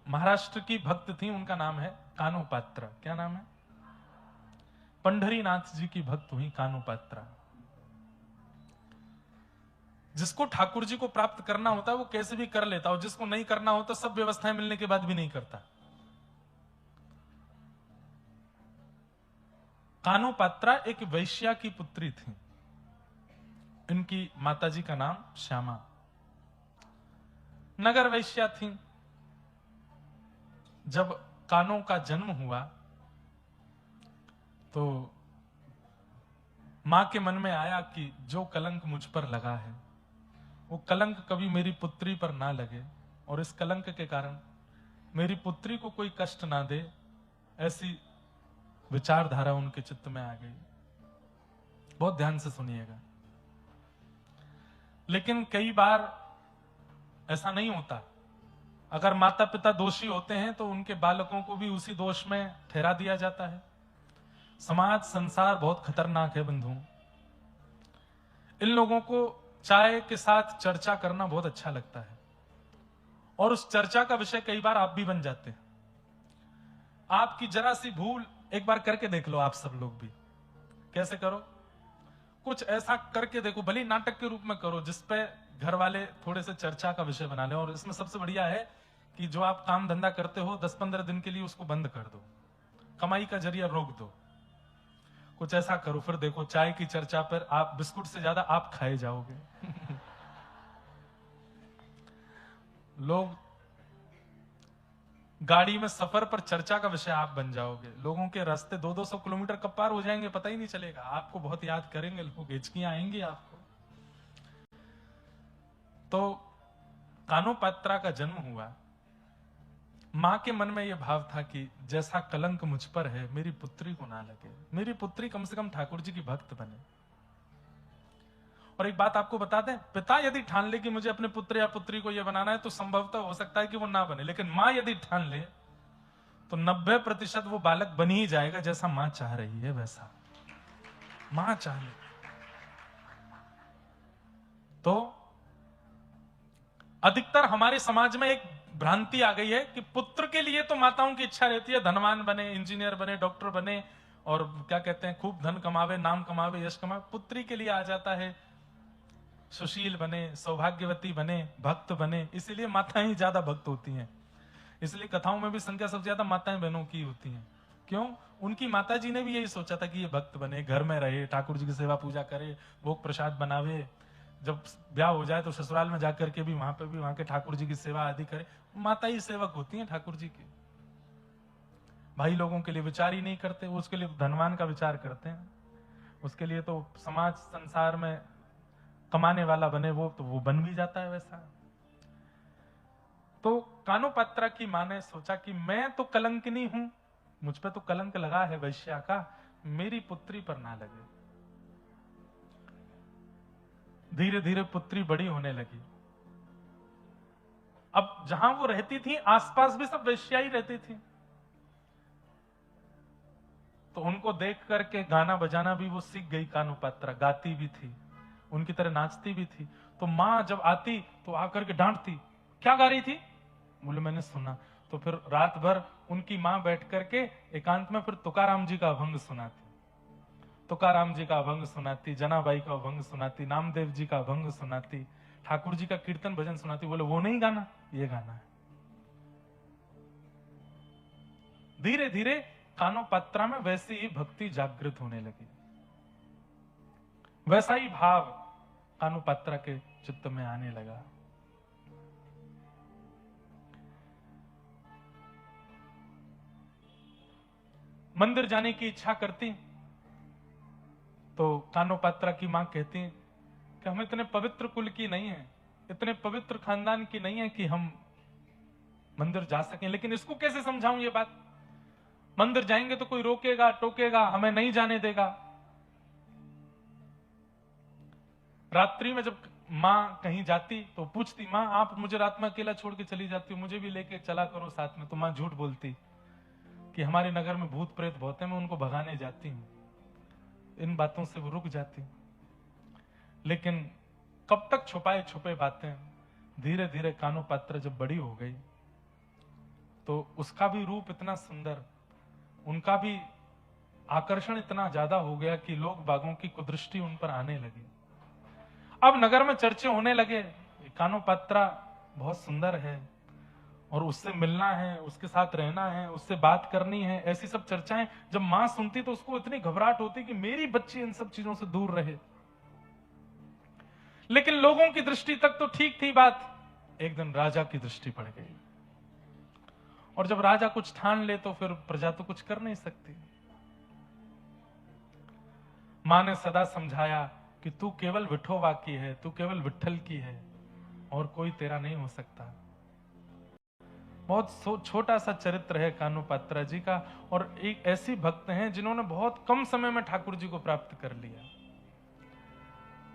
महाराष्ट्र की भक्त थी, उनका नाम है कानोपात्रा। क्या नाम है? पंढरीनाथ जी की भक्त हुई कानोपात्रा। जिसको ठाकुर जी को प्राप्त करना होता है वो कैसे भी कर लेता, और जिसको नहीं करना होता सब व्यवस्थाएं मिलने के बाद भी नहीं करता। कानोपात्रा एक वैश्या की पुत्री थी। इनकी माताजी का नाम श्यामा, नगर वैश्या थी। जब कानों का जन्म हुआ तो मां के मन में आया कि जो कलंक मुझ पर लगा है वो कलंक कभी मेरी पुत्री पर ना लगे, और इस कलंक के कारण मेरी पुत्री को कोई कष्ट ना दे, ऐसी विचारधारा उनके चित्त में आ गई। बहुत ध्यान से सुनिएगा। लेकिन कई बार ऐसा नहीं होता। अगर माता पिता दोषी होते हैं तो उनके बालकों को भी उसी दोष में ठहरा दिया जाता है। समाज संसार बहुत खतरनाक है बंधुओं। इन लोगों को चाय के साथ चर्चा करना बहुत अच्छा लगता है, और उस चर्चा का विषय कई बार आप भी बन जाते हैं। आपकी जरा सी भूल एक बार करके देख लो, आप सब लोग भी। कैसे करो? कुछ ऐसा करके देखो, भले नाटक के रूप में करो, जिसपे घर वाले थोड़े से चर्चा का विषय बना ले। और इसमें सबसे बढ़िया है कि जो आप काम धंधा करते हो 10-15 दिन के लिए उसको बंद कर दो, कमाई का जरिया रोक दो। कुछ ऐसा करो, फिर देखो चाय की चर्चा पर आप बिस्कुट से ज्यादा आप खाए जाओगे। लोग गाड़ी में सफर पर चर्चा का विषय आप बन जाओगे। लोगों के रास्ते 200-200 किलोमीटर कब पार हो जाएंगे पता ही नहीं चलेगा। आपको बहुत याद करेंगे लोग, हिचकियां आएंगी आपको। तो कानोपात्रा का जन्म हुआ। मां के मन में यह भाव था कि जैसा कलंक मुझ पर है मेरी पुत्री को ना लगे, मेरी पुत्री कम से कम ठाकुर जी की भक्त बने। और एक बात आपको बता दें, पिता यदि ठान ले कि मुझे अपने पुत्र या पुत्री को यह बनाना है तो संभवतः हो सकता है कि वो ना बने, लेकिन मां यदि ठान ले तो 90% वो बालक बन ही जाएगा, जैसा मां चाह रही है वैसा। मां चाह ले तो अधिकतर हमारे समाज में एक भ्रांति आ गई है कि पुत्र के लिए तो माताओं की इच्छा रहती है धनवान बने, इंजीनियर बने, डॉक्टर बने, और क्या कहते हैं खूब धन कमावे, नाम कमावे, यश कमावे। पुत्री के लिए आ जाता है सुशील बने, सौभाग्यवती बने, भक्त बने। इसीलिए माताएं ही ज्यादा भक्त होती हैं। इसलिए कथाओं में भी संख्या सबसे ज्यादा माताएं बहनों की होती हैं। क्यों? उनकी माता जी ने भी यही सोचा था कि ये भक्त बने, घर में रहे, ठाकुर जी की सेवा पूजा करे, भोग प्रसाद बनावे, जब ब्याह हो जाए तो ससुराल में जाकर के भी वहां पे भी वहां के ठाकुर जी की सेवा आदि करे। माता ही सेवक होती हैं ठाकुर जी की। भाई लोगों के लिए विचार ही नहीं करते, वो उसके लिए धनवान का विचार करते हैं। उसके लिए तो समाज संसार में कमाने वाला बने, वो तो वो बन भी जाता है वैसा। तो कानोपात्रा की मां ने सोचा कि मैं तो कलंकिनी हूं, मुझ पे तो कलंक लगा है वैश्या का, मेरी पुत्री पर ना लगे। धीरे धीरे पुत्री बड़ी होने लगी। अब जहां वो रहती थी आसपास भी सब वैश्या ही रहती थी, तो उनको देख करके गाना बजाना भी वो सीख गई। कानोपात्रा गाती भी थी, उनकी तरह नाचती भी थी। तो मां जब आती तो आकर के डांटती, क्या गा रही थी? बोले मैंने सुना। तो फिर रात भर उनकी मां बैठ करके एकांत में फिर तुकाराम जी का अभंग सुनाती, तुकाराम जी का अभंग सुनाती, जनाबाई का अभंग सुनाती, नामदेव जी का अभंग सुनाती, ठाकुर जी का कीर्तन भजन सुनाती। बोले वो नहीं गाना, ये गाना है। धीरे धीरे कानोपात्रा में वैसी ही भक्ति जागृत होने लगी, वैसा ही भाव कानोपात्रा के चित्त में आने लगा। मंदिर जाने की इच्छा करती तो कानोपात्रा की मां कहती कि हम इतने पवित्र कुल की नहीं है, इतने पवित्र खानदान की नहीं है कि हम मंदिर जा सकें। लेकिन इसको कैसे समझाऊं ये बात? मंदिर जाएंगे तो कोई रोकेगा टोकेगा, हमें नहीं जाने देगा। रात्रि में जब मां कहीं जाती तो पूछती, मां आप मुझे रात में अकेला छोड़ के चली जाती हो, मुझे भी लेके चला करो साथ में। तो मां झूठ बोलती कि हमारे नगर में भूत प्रेत बहुत है, मैं उनको भगाने जाती हूं। इन बातों से वो रुक जाती। लेकिन कब तक छुपाए छुपे बातें। धीरे धीरे कानोपात्रा जब बड़ी हो गई तो उसका भी रूप इतना सुंदर, उनका भी आकर्षण इतना ज्यादा हो गया कि लोग बागों की कुदृष्टि उन पर आने लगी। अब नगर में चर्चे होने लगे, कानोपात्रा बहुत सुंदर है और उससे मिलना है, उसके साथ रहना है, उससे बात करनी है, ऐसी सब चर्चाएं जब मां सुनती तो उसको इतनी घबराहट होती कि मेरी बच्ची इन सब चीजों से दूर रहे। लेकिन लोगों की दृष्टि तक तो ठीक थी बात। एक दिन राजा की दृष्टि पड़ गई, और जब राजा कुछ ठान ले तो फिर प्रजा तो कुछ कर नहीं सकती। मां ने सदा समझाया कि तू केवल विठोबा की है, तू केवल विठ्ठल की है, और कोई तेरा नहीं हो सकता। बहुत छोटा सा चरित्र है कानोपात्रा जी का, और एक ऐसी भक्त हैं जिन्होंने बहुत कम समय में ठाकुर जी को प्राप्त कर लिया।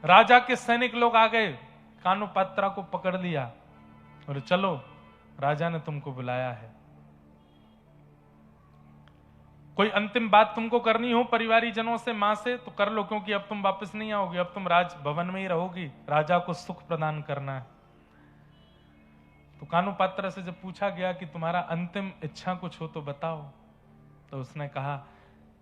राजा के सैनिक लोग आ गए, कानोपात्रा को पकड़ लिया और चलो राजा ने तुमको बुलाया है, कोई अंतिम बात तुमको करनी हो परिवारी जनों से, मां से, तो कर लो, क्योंकि अब तुम वापस नहीं आओगी, अब तुम राज भवन में ही रहोगी, राजा को सुख प्रदान करना है। तो कानोपात्रा से जब पूछा गया कि तुम्हारा अंतिम इच्छा कुछ हो तो बताओ, तो उसने कहा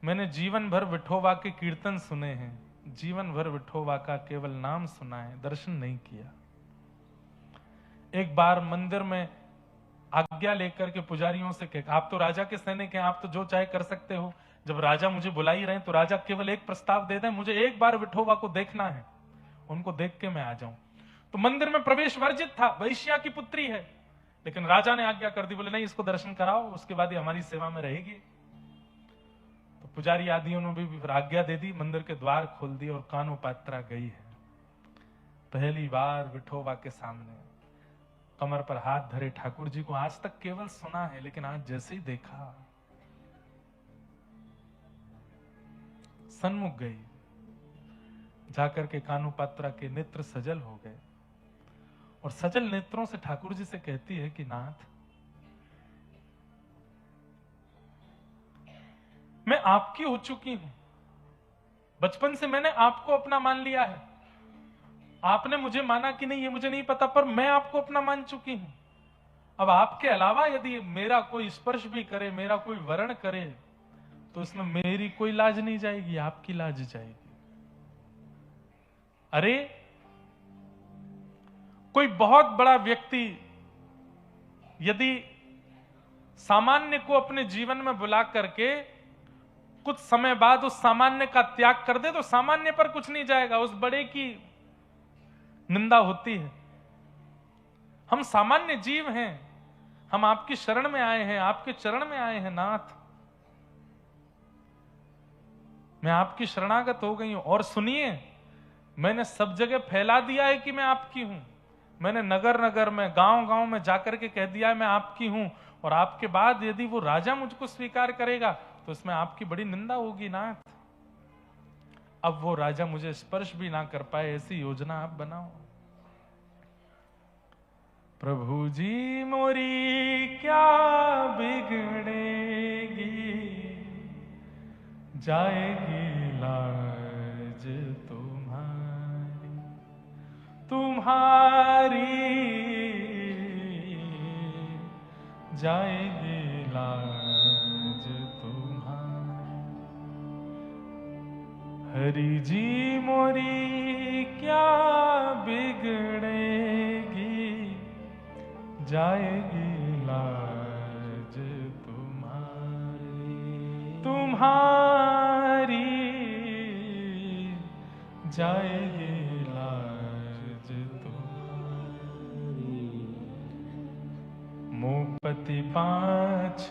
मैंने जीवन भर विठोबा के कीर्तन सुने हैं, जीवन भर विठोबा का केवल नाम सुना है, दर्शन नहीं किया। एक बार मंदिर में आज्ञा लेकर के पुजारियों से कहा, आप तो राजा के सैनिक हैं, आप तो जो चाहे कर सकते हो, जब राजा मुझे बुला ही रहे तो राजा केवल एक प्रस्ताव दे दें, मुझे एक बार विठोबा को देखना है, उनको देख के मैं आ जाऊं। तो मंदिर में प्रवेश वर्जित था, वैश्या की पुत्री है, लेकिन राजा ने आज्ञा कर दी, बोले नहीं इसको दर्शन कराओ, उसके बाद ही हमारी सेवा में रहेगी। तो पुजारी आदियों ने भी आज्ञा दे दी, मंदिर के द्वार खोल दिए और कानोपात्रा गई है। पहली बार विठोबा के सामने कमर पर हाथ धरे ठाकुर जी को आज तक केवल सुना है, लेकिन आज जैसे ही देखा सन्मुख गई, जाकर के कानोपात्रा के नेत्र सजल हो गए, और सजल नेत्रों से ठाकुर जी से कहती है कि नाथ मैं आपकी हो चुकी हूं, बचपन से मैंने आपको अपना मान लिया है, आपने मुझे माना कि नहीं ये मुझे नहीं पता, पर मैं आपको अपना मान चुकी हूं। अब आपके अलावा यदि मेरा कोई स्पर्श भी करे, मेरा कोई वर्ण करे, तो इसमें मेरी कोई लाज नहीं जाएगी, आपकी लाज जाएगी। अरे कोई बहुत बड़ा व्यक्ति यदि सामान्य को अपने जीवन में बुला करके कुछ समय बाद उस सामान्य का त्याग कर दे, तो सामान्य पर कुछ नहीं जाएगा, उस बड़े की निंदा होती है। हम सामान्य जीव हैं, हम आपकी शरण में आए हैं, आपके चरण में आए हैं नाथ, मैं आपकी शरणागत हो गई हूं। और सुनिए, मैंने सब जगह फैला दिया है कि मैं आपकी हूं, मैंने नगर नगर में, गांव गांव में जाकर के कह दिया है मैं आपकी हूं, और आपके बाद यदि वो राजा मुझको स्वीकार करेगा तो इसमें आपकी बड़ी निंदा होगी नाथ। अब वो राजा मुझे स्पर्श भी ना कर पाए, ऐसी योजना आप बनाओ। प्रभु जी मोरी क्या बिगड़ेगी, जाएगी लाज तुम्हारी, तुम्हारी जाएगी लाज तुम्हारी। हरि जी मोरी क्या बिगड़ेगी, जाएगी लाज तुम्हारी, तुम्हारी जाएगी लाज तुम्हारी। मुपति पांच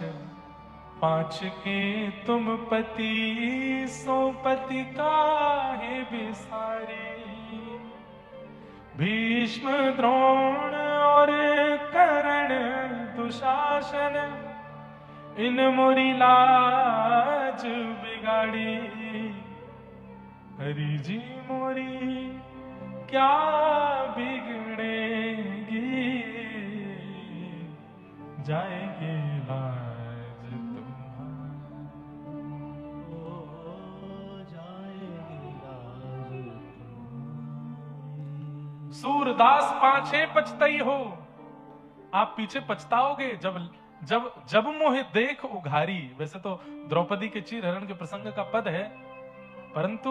पांच के तुम पति, सो पति काहे बिसारे, भीष्म द्रोण और कर्ण दुशासन, इन मोरी लाज बिगाड़ी। हरि जी मोरी क्या बिगड़ेगी, जाएगी लाज तुम्हारी, जाएगी लाज तुम्हारी। सूरदास पाछे पछतई हो, आप पीछे पछताओगे, जब जब जब मोहे देख उघारी, वैसे तो द्रौपदी के चीर हरण के प्रसंग का पद है, परंतु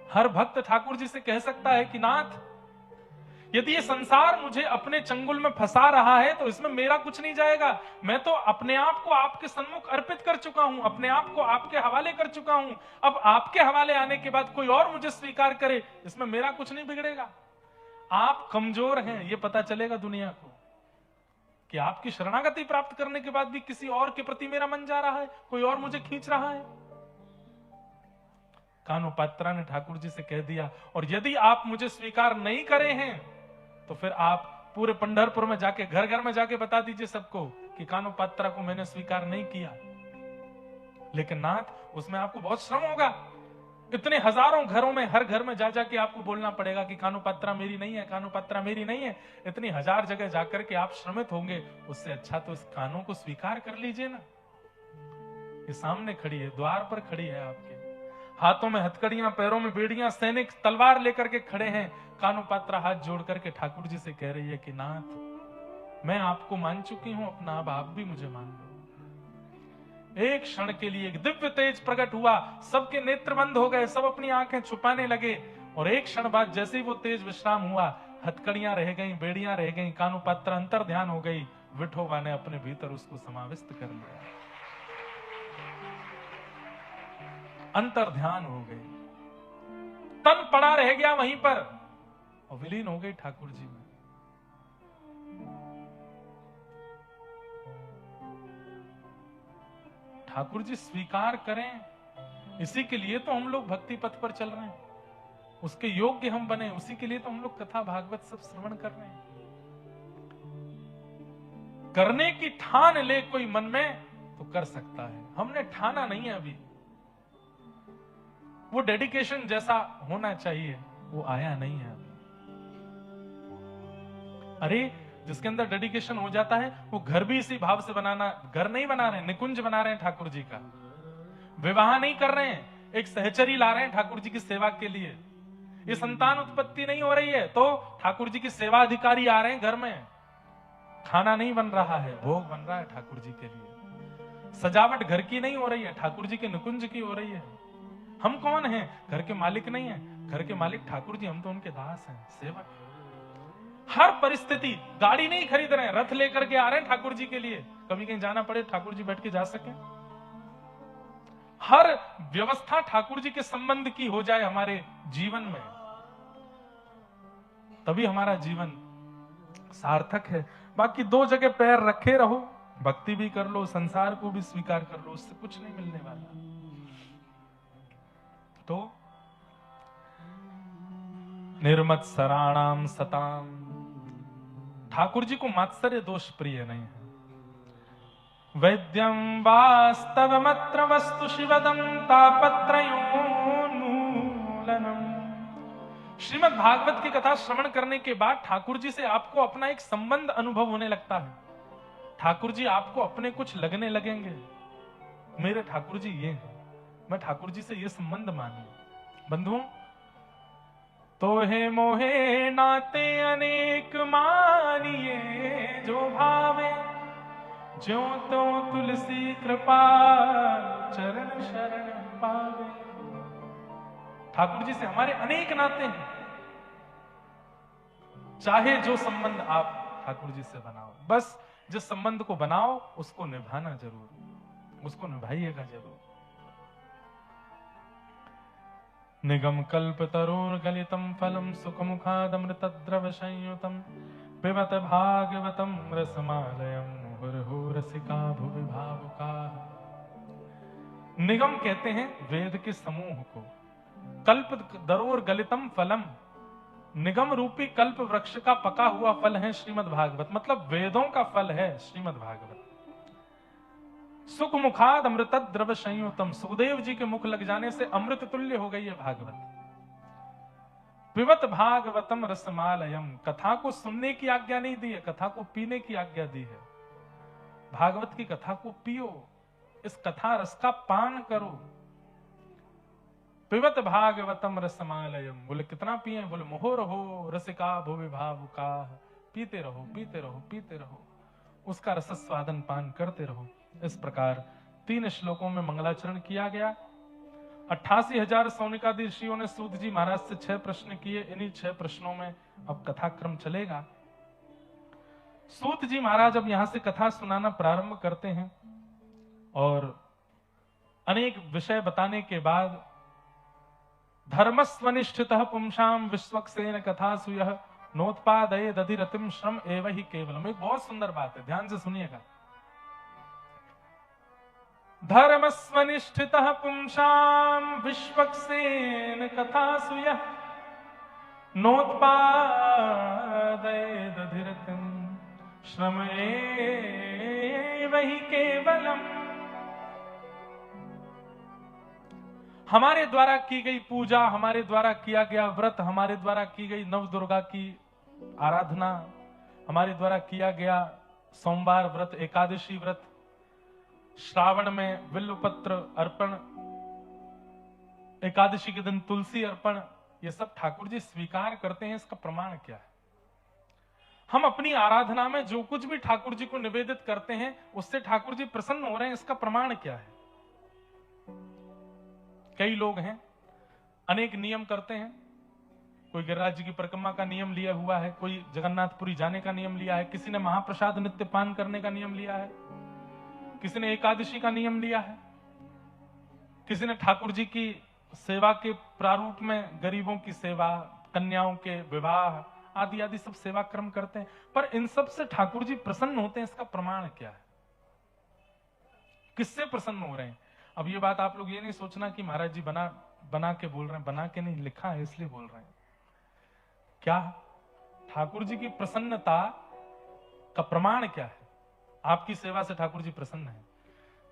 हर भक्त ठाकुर जी से कह सकता है कि नाथ, यदि ये संसार मुझे अपने चंगुल में फंसा रहा है तो इसमें मेरा कुछ नहीं जाएगा। मैं तो अपने आप को आपके सन्मुख अर्पित कर चुका हूं, अपने आप को आपके हवाले कर चुका हूं। अब आपके हवाले आने के बाद कोई और मुझे स्वीकार करे, इसमें मेरा कुछ नहीं बिगड़ेगा। आप कमजोर हैं, ये पता चलेगा दुनिया को कि आपकी शरणागति प्राप्त करने के बाद भी किसी और के प्रति मेरा मन जा रहा है, कोई और मुझे खींच रहा है। कानोपात्रा ने ठाकुर जी से कह दिया, और यदि आप मुझे स्वीकार नहीं करे हैं तो फिर आप पूरे पंढरपुर में जाके घर घर में जाके बता दीजिए सबको कि कानोपात्रा को मैंने स्वीकार नहीं किया। लेकिन नाथ, उसमें आपको बहुत श्रम होगा। इतने हजारों घरों में हर घर में जा जाके आपको बोलना पड़ेगा कि कानोपात्रा मेरी नहीं है, कानोपात्रा मेरी नहीं है। इतनी हजार जगह जाकर के आप श्रमित होंगे, उससे अच्छा तो इस कानों को स्वीकार कर लीजिए ना। ये सामने खड़ी है, द्वार पर खड़ी है आपके, हाथों में हथकड़ियां, पैरों में बेड़ियां, सैनिक तलवार लेकर के खड़े हैं। कानोपात्रा हाथ जोड़ करके ठाकुर जी से कह रही है कि नाथ, मैं आपको मान चुकी हूं अपना, अब आप भी मुझे मान लो। एक क्षण के लिए एक दिव्य तेज प्रकट हुआ, सबके नेत्र बंद हो गए, सब अपनी आंखें छुपाने लगे, और एक क्षण बाद जैसे ही वो तेज विश्राम हुआ, हथकड़ियां रह गई, बेड़ियां रह गई, कानोपात्रा अंतर ध्यान हो गई, विठोबा ने अपने भीतर उसको समाविष्ट कर लिया, अंतर ध्यान हो गई, तन पड़ा रह गया वहीं पर और विलीन हो गई ठाकुर जी में। ठाकुर जी स्वीकार करें, इसी के लिए तो हम लोग भक्ति पथ पर चल रहे हैं, उसके योग्य हम बने, उसी के लिए तो हम लोग कथा भागवत सब श्रवण कर रहे हैं। करने की ठान ले कोई मन में तो कर सकता है, हमने ठाना नहीं है अभी। वो डेडिकेशन जैसा होना चाहिए वो आया नहीं है अभी। अरे जिसके अंदर डेडिकेशन हो जाता है वो घर भी इसी भाव से बनाना, घर नहीं बना रहे हैं, निकुंज बना रहे हैं ठाकुर जी का, विवाह नहीं कर रहे हैं, एक सहचरी ला रहे हैं ठाकुर जी की सेवा के लिए। ये संतान उत्पत्ति नहीं हो रही है तो ठाकुर जी की सेवा अधिकारी आ रहे हैं घर में, खाना नहीं बन रहा है, भोग बन रहा है ठाकुर जी के लिए। सजावट घर की नहीं हो रही है, ठाकुर जी के निकुंज की हो रही है। हम कौन हैं? घर के मालिक नहीं है, घर के मालिक ठाकुर जी, हम तो उनके दास हैं, सेवक। हर परिस्थिति, गाड़ी नहीं खरीद रहे हैं, रथ लेकर के आ रहे हैं ठाकुर जी के लिए, कभी कहीं जाना पड़े ठाकुर जी बैठ के जा सके। हर व्यवस्था ठाकुर जी के संबंध की हो जाए हमारे जीवन में, तभी हमारा जीवन सार्थक है। बाकी दो जगह पैर रखे रहो, भक्ति भी कर लो, संसार को भी स्वीकार कर लो, उससे कुछ नहीं मिलने वाला। तो निर्मत्सराणाम सताम, ठाकुर जी को मात्सर्य दोष प्रिय नहीं है। वैद्यम वास्तवमत्र वस्तु शिवदम तापत्रयोन्मूलनम। श्रीमद् भागवत की कथा श्रवण करने के बाद ठाकुर जी से आपको अपना एक संबंध अनुभव होने लगता है। ठाकुर जी आपको अपने कुछ लगने लगेंगे, मेरे ठाकुर जी ये हैं, मैं ठाकुर जी से ये संबंध मानूं। बंधुओं, तो हे मोहे नाते अनेक मानिए, जो भावे ज्यों तो तुलसी कृपा चरण शरण पावे। ठाकुर जी से हमारे अनेक नाते हैं, चाहे जो संबंध आप ठाकुर जी से बनाओ, बस जिस संबंध को बनाओ उसको निभाना जरूर, उसको निभाइएगा जरूर। निगम कल्प तरोर गलितम फलम सुखमुखादमृत द्रव संयुतम पिबत भागवतम रसमालयम मुहुर्हु रसिका भुवि भावुका। निगम कहते हैं वेद के समूह को, कल्प दरोर गलितम फलम, निगम रूपी कल्प वृक्ष का पका हुआ फल है श्रीमद् भागवत, मतलब वेदों का फल है श्रीमद् भागवत। सुख मुखाद अमृत द्रव संयुतम, सुखदेव जी के मुख लग जाने से अमृत तुल्य हो गई है भागवत। पिबत भागवतम रसमालयम, कथा को सुनने की आज्ञा नहीं दी है, कथा को पीने की आज्ञा दी है। भागवत की कथा को पियो, इस कथा रस का पान करो। पिबत भागवतम रसमालयम, बोले कितना पिए? बोले मुहुर्हु रसिका भुवि भावुका, पीते रहो पीते रहो पीते रहो। उसका रसस्वादन पान करते रहो। इस प्रकार 3 श्लोकों में मंगलाचरण किया गया। 88,000 सौनिकादि ऋषियों ने सूत जी महाराज से 6 प्रश्न किए। इन्हीं 6 प्रश्नों में अब कथाक्रम चलेगा। सूत जी महाराज अब यहां से कथा सुनाना प्रारंभ करते हैं और अनेक विषय बताने के बाद धर्मस्वनिष्ठितः पुंसाम विश्वक्सेन कथासु यः नोत्पादये दधिरतिम श्रम एव ही केवलम। एक बहुत सुंदर बात है, ध्यान से सुनिएगा। धर्मस्वनिष्ठितः पुंसाम विश्वक्सेन कथासु यः नोत्पादये दधिरतिम श्रम एव ही केवलम। हमारे द्वारा की गई पूजा, हमारे द्वारा किया गया व्रत, हमारे द्वारा की गई नव दुर्गा की आराधना, हमारे द्वारा किया गया सोमवार व्रत, एकादशी व्रत, श्रावण में बिल्वपत्र अर्पण, एकादशी के दिन तुलसी अर्पण, ये सब ठाकुर जी स्वीकार करते हैं। इसका प्रमाण क्या है? हम अपनी आराधना में जो कुछ भी ठाकुर जी को निवेदित करते हैं उससे ठाकुर जी प्रसन्न हो रहे हैं, इसका प्रमाण क्या है? कई लोग हैं अनेक नियम करते हैं। कोई गिरिराज जी की परिक्रमा का नियम लिया हुआ है, कोई जगन्नाथपुरी जाने का नियम लिया है, किसी ने महाप्रसाद नित्य पान करने का नियम लिया है, किसी ने एकादशी का नियम लिया है, किसी ने ठाकुर जी की सेवा के प्रारूप में गरीबों की सेवा, कन्याओं के विवाह आदि आदि सब सेवा क्रम करते हैं। पर इन सब से ठाकुर जी प्रसन्न होते हैं, इसका प्रमाण क्या है? किससे प्रसन्न हो रहे हैं? अब ये बात आप लोग ये नहीं सोचना कि महाराज जी बना के बोल रहे हैं, बना के नहीं, लिखा है इसलिए बोल रहे हैं। क्या ठाकुर जी की प्रसन्नता का प्रमाण क्या है? आपकी सेवा से ठाकुर जी प्रसन्न है।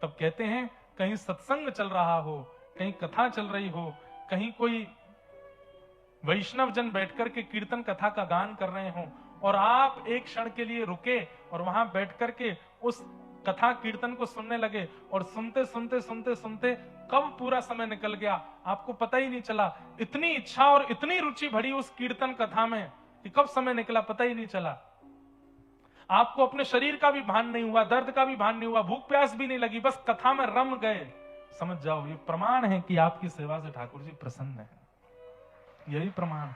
तब कहते हैं कहीं सत्संग चल रहा हो, कहीं कथा चल रही हो, कहीं कोई वैष्णव जन बैठकर के कीर्तन कथा का गान कर रहे हो और आप एक क्षण के लिए रुके और वहां बैठकर के उस कथा कीर्तन को सुनने लगे और सुनते सुनते सुनते सुनते कब पूरा समय निकल गया आपको पता ही नहीं चला। इतनी इच्छा और इतनी रुचि भरी उस कीर्तन कथा में कि कब समय निकला पता ही नहीं चला। आपको अपने शरीर का भी भान नहीं हुआ, दर्द का भी भान नहीं हुआ, भूख प्यास भी नहीं लगी, बस कथा में रम गए। समझ जाओ ये प्रमाण है कि आपकी सेवा से ठाकुर जी प्रसन्न है। यही प्रमाण।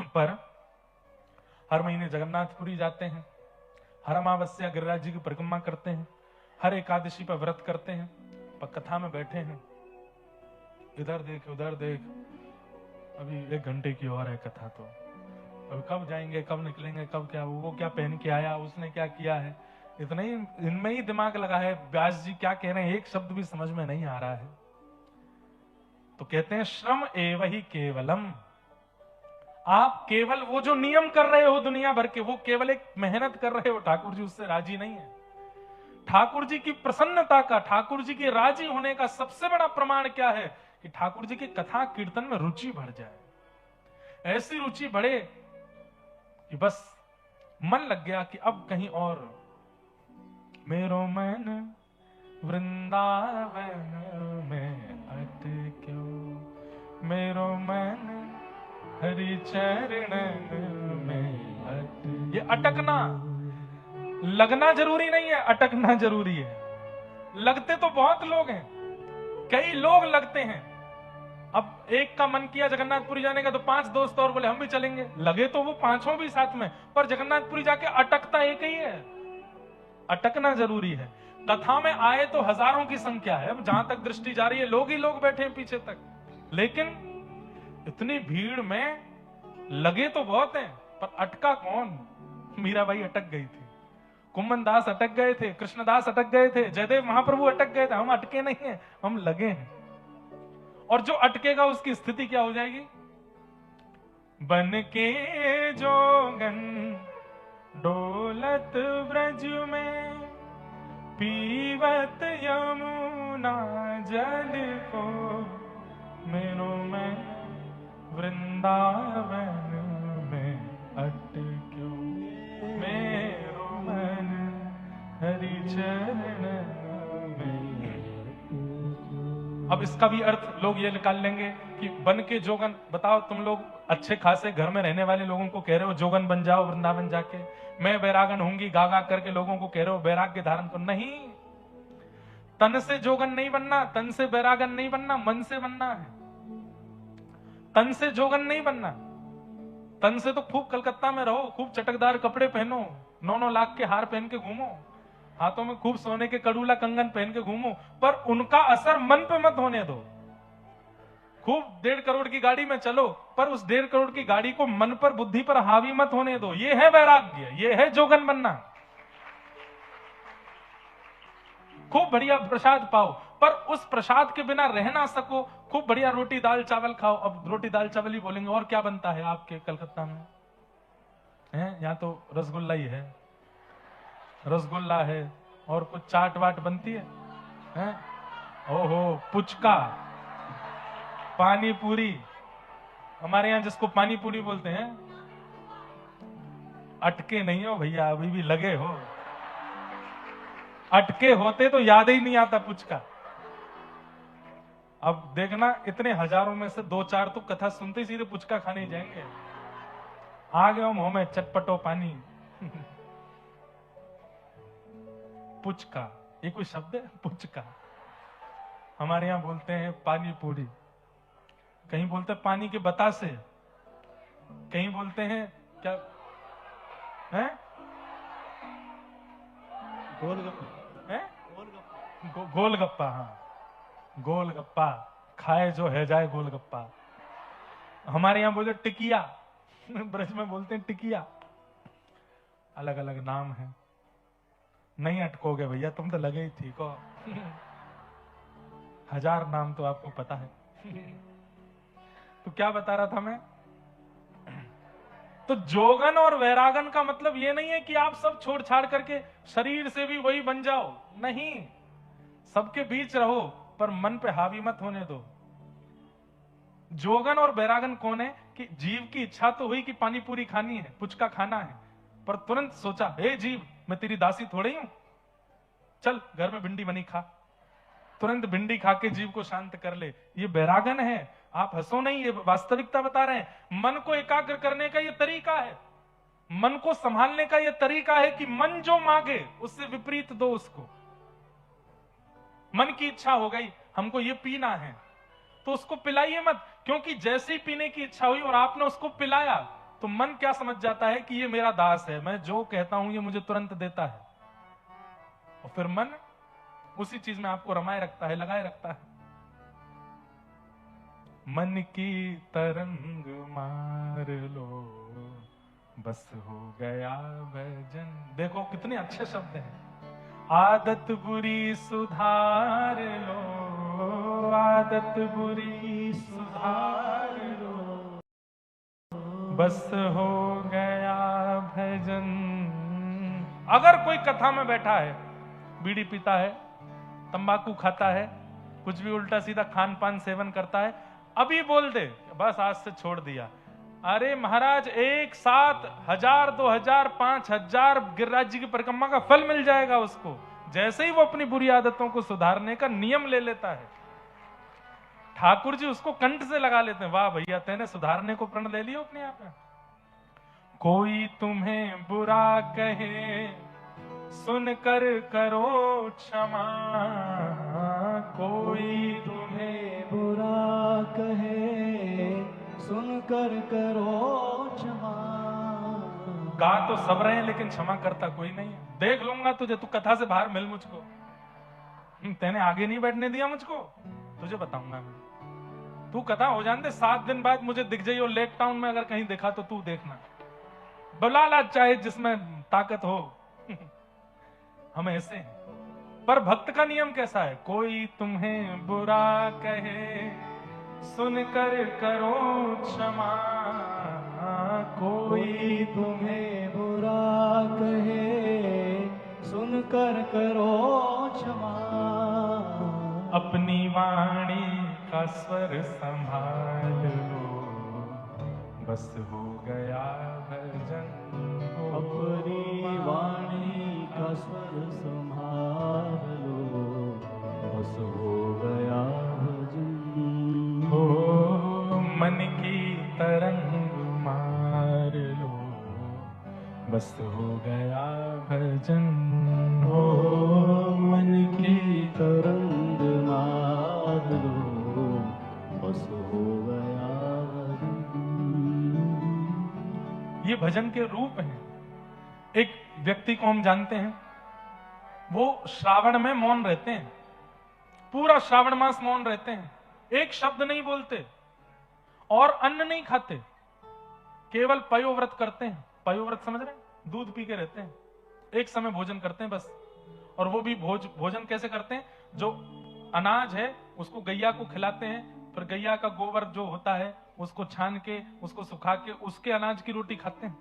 पर हर महीने जगन्नाथपुरी जाते हैं, हर अमावस्या गिरिराज जी की परिक्रमा करते हैं, हर एकादशी पर व्रत करते हैं, पर कथा में बैठे हैं, इधर देख उधर देख, अभी 1 घंटे की और है कथा, तो अभी कब जाएंगे, कब निकलेंगे, कब क्या, वो क्या पहन के आया, उसने क्या किया है, इतना ही इनमें ही दिमाग लगा है। व्यास जी क्या कह रहे हैं एक शब्द भी समझ में नहीं आ रहा है। तो कहते हैं श्रम एव ही केवलम। आप केवल वो जो नियम कर रहे हो दुनिया भर के, वो केवल एक मेहनत कर रहे हो, ठाकुर जी उससे राजी नहीं है। ठाकुर जी की प्रसन्नता का, ठाकुर जी के राजी होने का सबसे बड़ा प्रमाण क्या है? कि ठाकुर जी की कथा कीर्तन में रुचि बढ़ जाए। ऐसी रुचि बढ़े कि बस मन लग गया कि अब कहीं और। मेरो मन वृंदावन में अटक्यो, मेरो मन हरि चरणन में अटक्यो। ये अटकना, लगना जरूरी नहीं है, अटकना जरूरी है। लगते तो बहुत लोग हैं, कई लोग लगते हैं। अब एक का मन किया जगन्नाथपुरी जाने का तो 5 दोस्त और बोले हम भी चलेंगे, लगे तो वो 5 भी साथ में, पर जगन्नाथपुरी जाके अटकता एक ही है। अटकना जरूरी है। कथा में आए तो हजारों की संख्या है, जहां तक दृष्टि जा रही है लोग ही लोग बैठे हैं पीछे तक, लेकिन इतनी भीड़ में लगे तो बहुत हैं, पर अटका कौन? मीराबाई अटक गई थी, कुम्मन दास अटक गए थे, कृष्णदास अटक गए थे, जयदेव महाप्रभु अटक गए थे। हम अटके नहीं हैं, हम लगे हैं। और जो अटकेगा उसकी स्थिति क्या हो जाएगी? बन के जोगन डोलत ब्रज में, पीवत यमुना जल को, मेरो मैं वृंदावन में अटक्यो, मेरो मन हरि चरण में। अब इसका भी अर्थ लोग ये निकाल लेंगे कि बन के जोगन, बताओ तुम लोग अच्छे खासे घर में रहने वाले लोगों को कह रहे हो जोगन बन जाओ वृंदावन जाके, मैं बैरागन होंगी गा गा करके लोगों को कह रहे हो वैराग्य धारण करो। नहीं, तन से जोगन नहीं बनना, तन से बैरागन नहीं बनना, मन से बनना है। तन से जोगन नहीं बनना। तन से तो खूब कलकत्ता में रहो, खूब चटकदार कपड़े पहनो, 9-9 लाख के हार पहन के घूमो, हाथों में खूब सोने के कड़ूला कंगन पहन के घूमो, पर उनका असर मन पे मत होने दो। खूब 1.5 करोड़ की गाड़ी में चलो, पर उस 1.5 करोड़ की गाड़ी को मन पर बुद्धि पर हावी मत होने दो। ये है वैराग्य, ये है जोगन बनना। खूब बढ़िया प्रसाद पाओ, पर उस प्रसाद के बिना रह ना सको। खूब बढ़िया रोटी दाल चावल खाओ। अब रोटी दाल चावल ही बोलेंगे, और क्या बनता है आपके कलकत्ता में? है यहाँ तो रसगुल्ला ही है, रसगुल्ला है, और कुछ चाट वाट बनती है? ओहो, पुचका, पानी पूरी। हमारे यहाँ जिसको पानी पूरी बोलते हैं, अटके नहीं हो भैया, अभी भी लगे हो। अटके होते तो याद ही नहीं आता पुचका। अब देखना, इतने हजारों में से 2-4 तो कथा सुनते ही सीधे पुचका खाने जाएंगे। आ गए मुंह में चटपटो पानी। पुचका, ये कोई शब्द है? पुचका। हमारे यहां बोलते हैं पानी पूरी, कहीं बोलते हैं पानी के बतासे, कहीं बोलते हैं क्या है? गोलगप्पा। गोलगप्पा, हाँ, गोलगप्पा खाए जो है जाए गोलगप्पा। हमारे यहां बोलते टिकिया, ब्रज में बोलते हैं टिकिया। अलग अलग नाम है, नहीं अटकोगे भैया, तुम तो लगे ही ठीक हो। 1000 नाम तो आपको पता है। तो क्या बता रहा था मैं? तो जोगन और वैरागन का मतलब ये नहीं है कि आप सब छोड़ छाड़ करके शरीर से भी वही बन जाओ। नहीं, सबके बीच रहो, पर मन पे हावी मत होने दो। जोगन और बैरागन कौन है? कि जीव की इच्छा तो हुई कि पानी पूरी खानी है, पुचका खाना है, पर तुरंत सोचा, हे जीव, मैं तेरी दासी थोड़ी हूं, चल घर में भिंडी बनी खा। तुरंत भिंडी खा के जीव को शांत कर ले। ये बैरागन है। आप हंसो नहीं, ये वास्तविकता बता रहे हैं। मन को एकाग्र करने का ये तरीका है, मन को संभालने का ये तरीका है कि मन जो मांगे उससे विपरीत दो उसको। मन की इच्छा हो गई हमको ये पीना है, तो उसको पिलाइए मत, क्योंकि जैसे ही पीने की इच्छा हुई और आपने उसको पिलाया तो मन क्या समझ जाता है कि ये मेरा दास है, मैं जो कहता हूं ये मुझे तुरंत देता है। और फिर मन उसी चीज में आपको रमाए रखता है, लगाए रखता है। मन की तरंग मार लो, बस हो गया भजन। देखो कितने अच्छे शब्द हैं। आदत बुरी सुधार लो, आदत बुरी सुधार लो, बस हो गया भजन। अगर कोई कथा में बैठा है, बीड़ी पीता है, तंबाकू खाता है, कुछ भी उल्टा सीधा खान पान सेवन करता है, अभी बोल दे बस आज से छोड़ दिया, अरे महाराज एक साथ 1000, 2000, 5000 गिरिराज जी की परिक्रमा का फल मिल जाएगा उसको, जैसे ही वो अपनी बुरी आदतों को सुधारने का नियम ले लेता है। ठाकुर जी उसको कंठ से लगा लेते हैं, वाह भैया तेने सुधारने को प्रण ले लिया अपने आप में। कोई तुम्हें बुरा कहे सुनकर करो क्षमा, कोई तुम्हें बुरा कहे सुनकर करो क्षमा। गा तो सब रहे हैं लेकिन क्षमा करता कोई नहीं है। देख लूंगा तुझे, तू कथा से बाहर मिल मुझको। तेने आगे नहीं बैठने दिया मुझको, तुझे बताऊंगा मैं। तू कथा हो जाने दे, 7 दिन बाद मुझे दिख जाइए लेक टाउन में अगर कहीं देखा तो तू देखना, बुला ला चाहे जिसमें ताकत हो। हम ऐसे हैं। पर भक्त का नियम कैसा है? कोई तुम्हें बुरा कहे सुनकर करो क्षमा, कोई तुम्हें बुरा कहे सुनकर करो क्षमा। अपनी वाणी का स्वर संभाल लो, बस हो गया भजन। अपनी वाणी का स्वर संभाल लो, बस हो गया भजन। हो मन की तरंग बस हो गया भजन। ओ मन की तरंग मार लो, बस हो गया भजन। ये भजन के रूप हैं। एक व्यक्ति को हम जानते हैं, वो श्रावण में मौन रहते हैं, पूरा श्रावण मास मौन रहते हैं, एक शब्द नहीं बोलते और अन्न नहीं खाते, केवल पयोव्रत करते हैं। पयोव्रत समझ रहे हैं? दूध पी के रहते हैं, एक समय भोजन करते हैं बस। और वो भी भोजन कैसे करते हैं? जो अनाज है उसको गैया को खिलाते हैं, फिर गैया का गोबर जो होता है उसको छान के, उसको सुखा के, उसके अनाज की रोटी खाते हैं।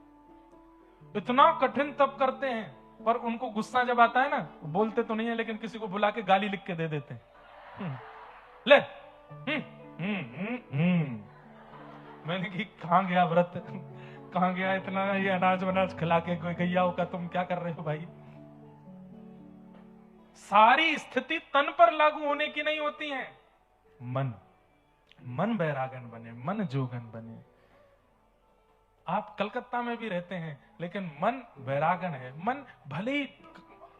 इतना कठिन तप करते हैं, पर उनको गुस्सा जब आता है ना, बोलते तो नहीं है लेकिन किसी को बुला के गाली लिख के दे देते हैं। ले मैंने कि कहां गया व्रत, कहां गया इतना ये अनाज वनाज खिला के कोई गैयाओं का, तुम क्या कर रहे हो भाई? सारी स्थिति तन पर लागू होने की नहीं होती है। मन बैरागन बने, मन जोगन बने। आप कलकत्ता में भी रहते हैं लेकिन मन वैरागन है। मन भले ही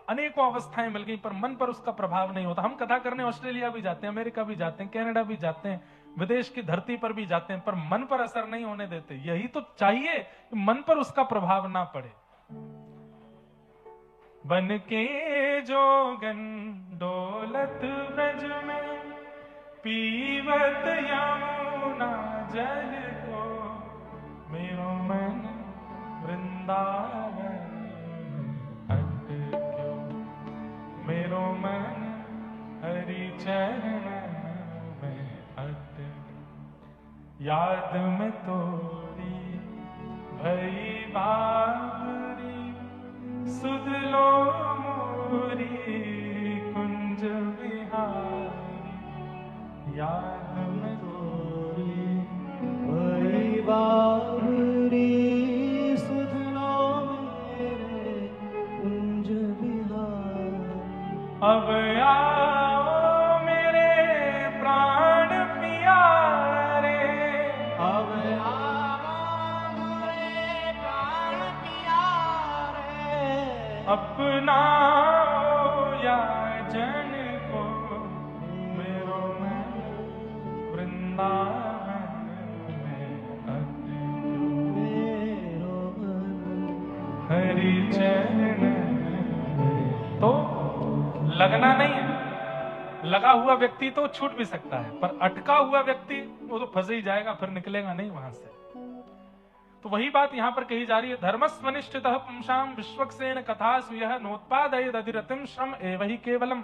अनेकों अवस्थाएं मिल गई पर मन पर उसका प्रभाव नहीं होता। हम कथा करने ऑस्ट्रेलिया भी जाते हैं, अमेरिका भी जाते हैं, कनाडा भी जाते हैं, विदेश की धरती पर भी जाते हैं, पर मन पर असर नहीं होने देते। यही तो चाहिए कि मन पर उसका प्रभाव ना पड़े। बन के जोगन डोलत ब्रज में, पीवत यमुना जल को, मेरो मन वृंदावन अटक्यो, मेरो मन हरि चरण में अटक्यो। याद में तोरी भई बावरी, सुध लो मोरी कुंज बिहारी। याद में तोरी भई बावरी, सुध लो मेरे कुंज बिहारी। अब आओ मेरे प्राण प्यारे, अब आओ मेरे प्राण प्यारे, अपनाओ या जन को, मेरो मन वृंदावन में अटक्यो, मेरो मन हरि चरण में। तो लगना नहीं है, लगा हुआ व्यक्ति तो छूट भी सकता है, पर अटका हुआ व्यक्ति वो तो फंस ही जाएगा, फिर निकलेगा नहीं वहां से। तो वही बात यहां पर कही जा रही है। धर्मस्वनिष्ठितः पुंसाम विश्वक्सेन कथा स्वीयः नोत्पादयेद अधिरतिम श्रम एव हि केवलम।